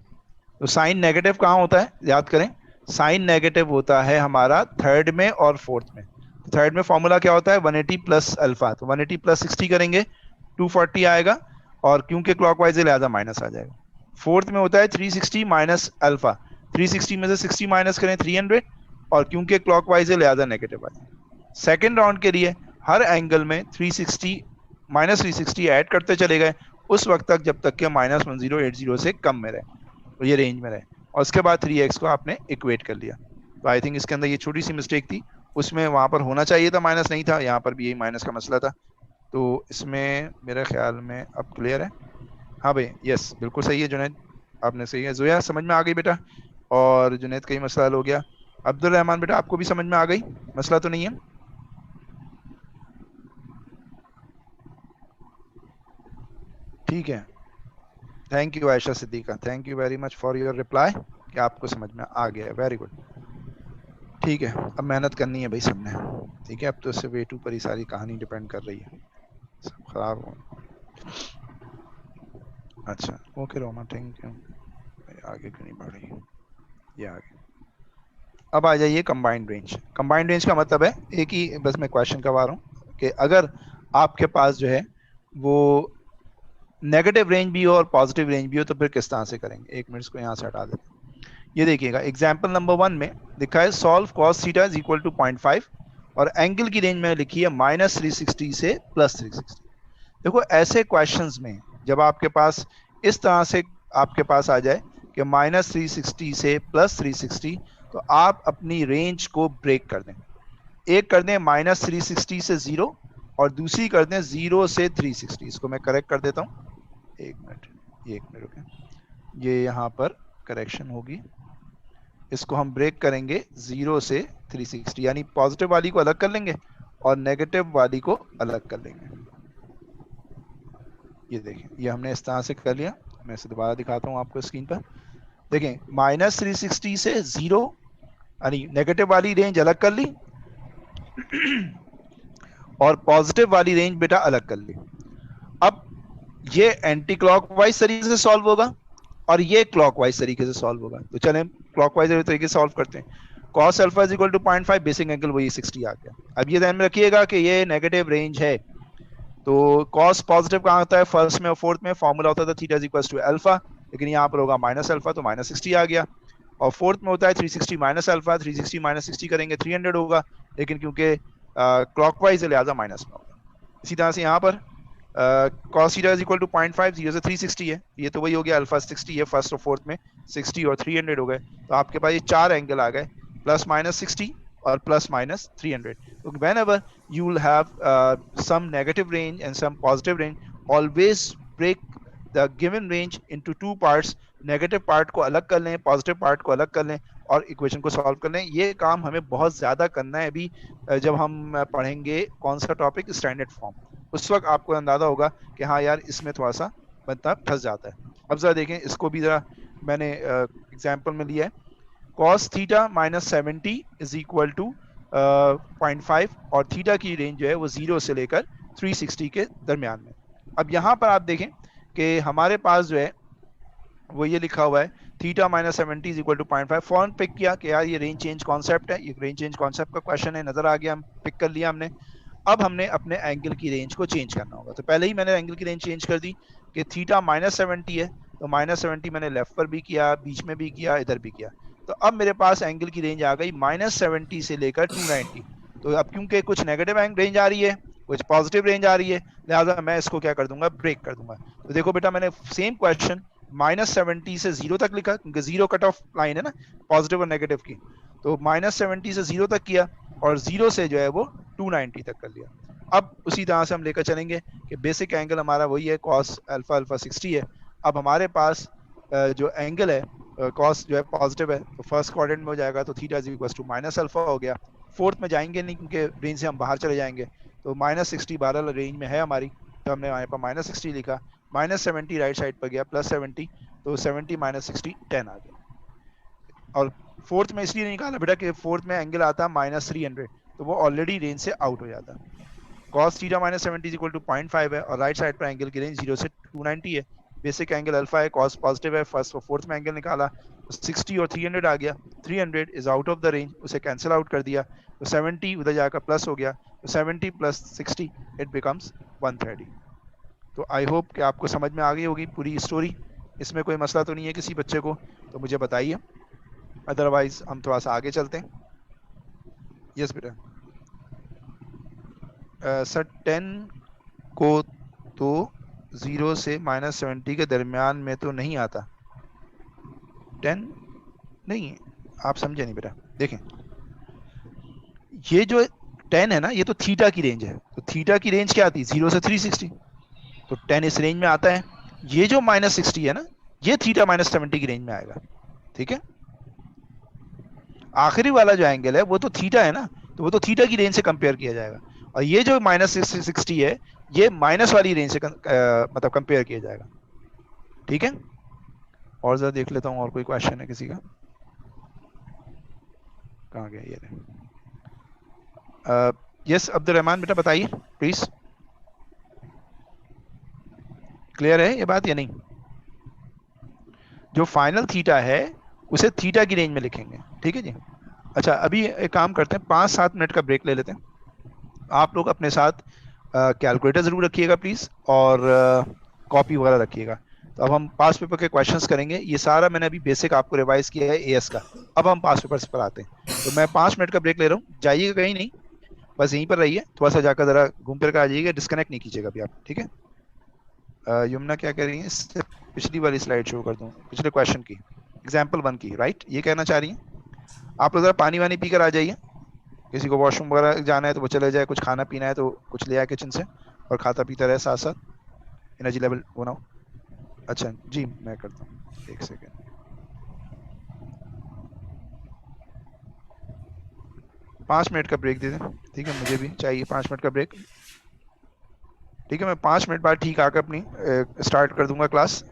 तो साइन नेगेटिव कहाँ होता है याद करें, साइन नेगेटिव होता है हमारा थर्ड में और फोर्थ में। थर्ड में फॉर्मूला क्या होता है, 180 प्लस अल्फा, तो 180 प्लस 60 करेंगे 240 आएगा, और क्योंकि क्लॉकवाइज है लिहाजा माइनस आ जाएगा। फोर्थ में होता है 360 माइनस अल्फा, 360 में से 60 माइनस करें 300, और क्योंकि क्लॉकवाइज है लिहाजा नेगेटिव आ जाएगा। सेकेंड राउंड के लिए हर एंगल में 360 माइनस 360 ऐड करते चले गए उस वक्त तक जब तक कि माइनस 1080 से कम में रहे, तो ये रेंज में रहे, और उसके बाद 3x को आपने इक्वेट कर लिया। तो आई थिंक इसके अंदर ये छोटी सी मिस्टेक थी, उसमें वहां पर होना चाहिए था माइनस, नहीं था, यहाँ पर भी यही माइनस का मसला था। तो इसमें मेरे ख्याल में अब क्लियर है। हाँ भाई, यस बिल्कुल सही है जुनैद, आपने सही है। जोया समझ में आ गई बेटा, और जुनैद का ही मसला हल हो गया। अब्दुल रहमान बेटा आपको भी समझ में आ गई, मसला तो नहीं है? ठीक है, thank you Ayesha Siddiqa, thank you very much for your reply कि आपको समझ में आ गया है, वेरी गुड। ठीक है, अब मेहनत करनी है भाई सबने, ठीक है, अब तो सिर्फ A2 पर ही सारी कहानी डिपेंड कर रही है, सब खराब हो। अच्छा ओके रोमा, थैंक यू। आगे क्यों नहीं बढ़ रही, ये आगे। अब आ जाइए कंबाइंड रेंज। कंबाइंड रेंज का मतलब है, एक ही बस मैं क्वेश्चन करवा रहा हूँ कि अगर आपके पास जो है वो नेगेटिव रेंज भी हो और पॉजिटिव रेंज भी हो तो फिर किस तरह से करेंगे। एक मिनट इसको यहाँ से हटा देते हैं। ये देखिएगा एग्जाम्पल नंबर 1 में लिखा है solve cos theta is equal to 0.5, और एंगल की रेंज में लिखी है -360 से +360। देखो ऐसे क्वेश्चंस में जब आपके पास इस तरह से आपके पास आ जाए कि -360 से +360, तो आप अपनी रेंज को ब्रेक कर दें। एक कर दें -360 से 0, और दूसरी कर दें 0 से 360। इसको मैं करेक्ट कर देता हूँ, एक मिनट, एक मिनट रुके, ये यहाँ पर करेक्शन होगी, इसको हम ब्रेक करेंगे 0 से 360, यानी पॉजिटिव वाली को अलग कर लेंगे और नेगेटिव वाली को अलग कर लेंगे। ये देखें, ये हमने इस तरह से कर लिया। मैं इसे दोबारा दिखाता हूँ आपको स्क्रीन पर। देखें -360 से 0, यानी नेगेटिव वाली रेंज अलग कर ली और पॉजिटिव वाली रेंज बेटा अलग कर ली। अब ये एंटी क्लॉकवाइज तरीके से सॉल्व होगा और ये क्लॉकवाइज तरीके से सॉल्व होगा। तो चलें क्लॉकवाइज तरीके से सॉल्व करते हैं। cos alpha is equal to 0.5, basic angle वही 60 आ गया। अब ये ध्यान में रखिएगा कि ये नेगेटिव रेंज है, तो cos पॉजिटिव कहाँ होता है, फर्स्ट में और फोर्थ में फॉर्मूला होता था theta is equal to alpha, लेकिन यहाँ पर होगा माइनस अल्फा, तो -60 आ गया। और फोर्थ में होता है 360 माइनस अल्फा, 360 माइनस 60 करेंगे 300 होगा, लेकिन क्योंकि क्लॉकवाइज है लिहाजा माइनस में होगा। इसी तरह से यहाँ पर cos theta is equal to 0.5, 0 से 360 है, ये तो वही हो गया, अल्फा 60 है फर्स्ट और फोर्थ में, 60 और 300 हो गए, तो आपके पास ये चार एंगल आ गए, +-60 और +-300। So whenever you will have some negative range and some positive range, always break the given range into two parts, negative part को अलग कर लें, पॉजिटिव पार्ट को अलग कर लें और इक्वेशन को सॉल्व कर लें। ये काम हमें बहुत ज़्यादा करना है अभी, जब हम पढ़ेंगे कौन सा टॉपिक, स्टैंडर्ड फॉर्म, उस वक्त आपको अंदाजा होगा कि हाँ यार इसमें थोड़ा सा बंदा फंस जाता है। अब ज़रा देखें, इसको भी ज़रा मैंने एग्जाम्पल में लिया है, cos theta -70 is equal to 0.5, और थीटा की रेंज जो है वो 0 से लेकर 360 के दरमियान में। अब यहाँ पर आप देखें कि हमारे पास जो है वो ये लिखा हुआ है theta -70 is equal to 0.5। Form pick किया कि यार ये रेंज चेंज कॉन्सेप्ट है, ये रेंज चेंज कॉन्सेप्ट का क्वेश्चन है, नजर आ गया, हम पिक कर लिया हमने। अब हमने अपने एंगल की रेंज को चेंज करना होगा, तो पहले ही मैंने एंगल की रेंज चेंज कर दी कि थीटा -70 है, तो -70 मैंने लेफ्ट पर भी किया, बीच में भी किया, इधर भी किया। तो अब मेरे पास एंगल की रेंज आ गई -70 से लेकर 290। तो अब क्योंकि कुछ नेगेटिव रेंज आ रही है, कुछ पॉजिटिव रेंज आ रही है, लिहाजा मैं इसको क्या कर दूंगा, ब्रेक कर दूंगा। तो देखो बेटा, मैंने सेम क्वेश्चन -70 से 0 तक लिखा, क्योंकि 0 कट ऑफ लाइन है ना पॉजिटिव और नेगेटिव की, तो -70 से 0 तक किया और 0 से जो है वो 290 तक कर लिया। अब उसी तरह से हम लेकर चलेंगे कि बेसिक एंगल हमारा वही है, cos अल्फा 60 है। अब हमारे पास जो एंगल है, cos जो है पॉजिटिव है, तो फर्स्ट क्वाड्रेंट में हो जाएगा, तो theta is equal to minus alpha हो गया। फोर्थ में जाएंगे नहीं क्योंकि रेंज से हम बाहर चले जाएंगे, तो -60 12 रेंज में है हमारी, तो हमने यहाँ पर -60 लिखा, -70 राइट साइड पर गया, +70, तो 70 -60 10 आ गया। और फोर्थ में इसलिए निकाला बेटा कि फोर्थ में एंगल आता है -300, तो वो ऑलरेडी रेंज से आउट हो जाता है। cos theta minus 70 is equal to 0.5 है और राइट साइड पर एंगल की रेंज 0 से 290 है। बेसिक एंगल अल्फा है, cos पॉजिटिव है, फर्स्ट और फोर्थ में एंगल निकाला तो 60 और 300 आ गया। 300 is out of the range, उसे कैंसिल आउट कर दिया तो 70 उधर जाकर प्लस हो गया तो 70 प्लस 60 इट बिकम्स 130। तो आई होप कि आपको समझ में आ गई होगी पूरी स्टोरी, इसमें कोई मसला तो नहीं है किसी बच्चे को, तो मुझे बताइए, अदरवाइज हम थोड़ा सा आगे चलते हैं। यस बेटा। सर 10 को तो 0 से -70 के दरमियान में तो नहीं आता। 10 नहीं, आप समझे नहीं बेटा। देखें ये जो 10 है ना, ये तो थीटा की रेंज है, तो थीटा की रेंज क्या आती है 0 से 360, तो 10 इस रेंज में आता है। ये जो -60 है ना, ये थीटा -70 की रेंज में आएगा। ठीक है, आखिरी वाला जो एंगल है वो तो थीटा है ना, तो वो तो थीटा की रेंज से कंपेयर किया जाएगा, और ये जो -60 है ये माइनस वाली रेंज से मतलब कंपेयर किया जाएगा। ठीक है, और जरा देख लेता हूँ और कोई क्वेश्चन है किसी का। कहाँ गया ये? यस अब्दुल रहमान बेटा बताइए प्लीज, क्लियर है ये बात या नहीं? जो फाइनल थीटा है उसे थीटा की रेंज में लिखेंगे। ठीक है जी। अच्छा अभी एक काम करते हैं, 5-7 मिनट का ब्रेक ले लेते हैं। आप लोग अपने साथ कैलकुलेटर जरूर रखिएगा प्लीज, और कॉपी वगैरह रखिएगा। तो अब हम पास पेपर के क्वेश्चंस करेंगे। ये सारा मैंने अभी बेसिक आपको रिवाइज किया है एएस का। अब हम पास पेपर्स पर आते हैं। तो मैं 5 मिनट का ब्रेक ले रहा हूँ, जाइएगा कहीं नहीं, बस यहीं पर रहिए, थोड़ा सा जाकर जरा घूम फिर कर आ जाइएगा, डिस्कनेक्ट नहीं कीजिएगा अभी आप। ठीक है, यमुना क्या कह रही है, इससे पिछली वाली स्लाइड शो कर दूं, पिछले क्वेश्चन की, एग्जाम्पल 1 की, राइट, ये कहना चाह रही हैं। आप लोग जरा पानी वानी पी कर आ जाइए, किसी को वॉशरूम वगैरह जाना है तो वो चले जाए, कुछ खाना पीना है तो कुछ ले आए किचन से, और खाता पीता रहे साथ साथ, एनर्जी लेवल बनाओ। अच्छा जी, मैं करता हूँ, एक सेकेंड। पाँच मिनट का ब्रेक दे दें, ठीक है, मुझे भी चाहिए 5 मिनट का ब्रेक। ठीक है, मैं 5 मिनट बाद ठीक आकर अपनी स्टार्ट कर दूंगा क्लास।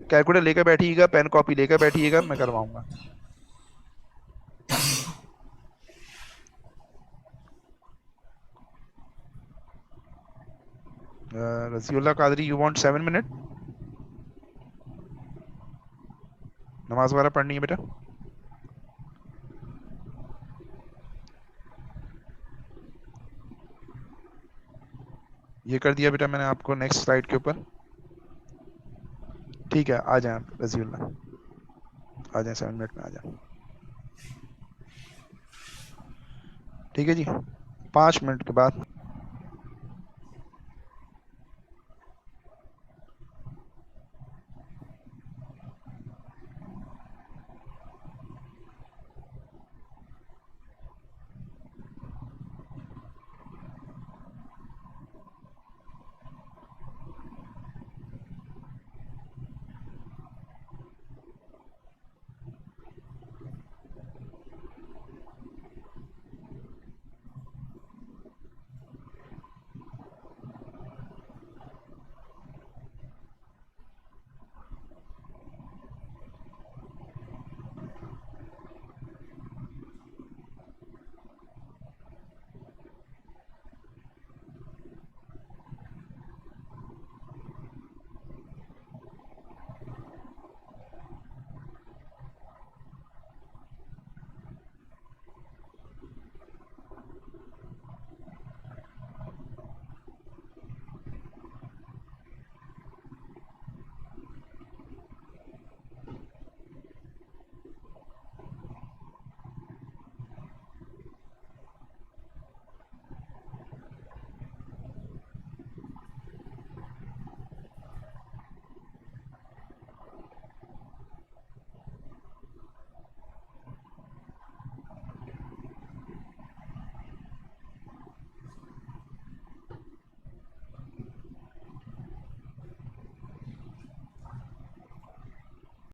कैलकुलेटर लेकर बैठिएगा, पेन कॉपी लेकर बैठिएगा, मैं करवाऊंगा। रजीउल्लाह कादरी, यू वांट 7 मिनट? नमाज वगैरह पढ़नी है बेटा? ये कर दिया बेटा मैंने आपको नेक्स्ट स्लाइड के ऊपर। ठीक है, आ जाए आप रजीउल्लाह, आ जाए 7 मिनट में आ जाए। ठीक है जी, 5 मिनट के बाद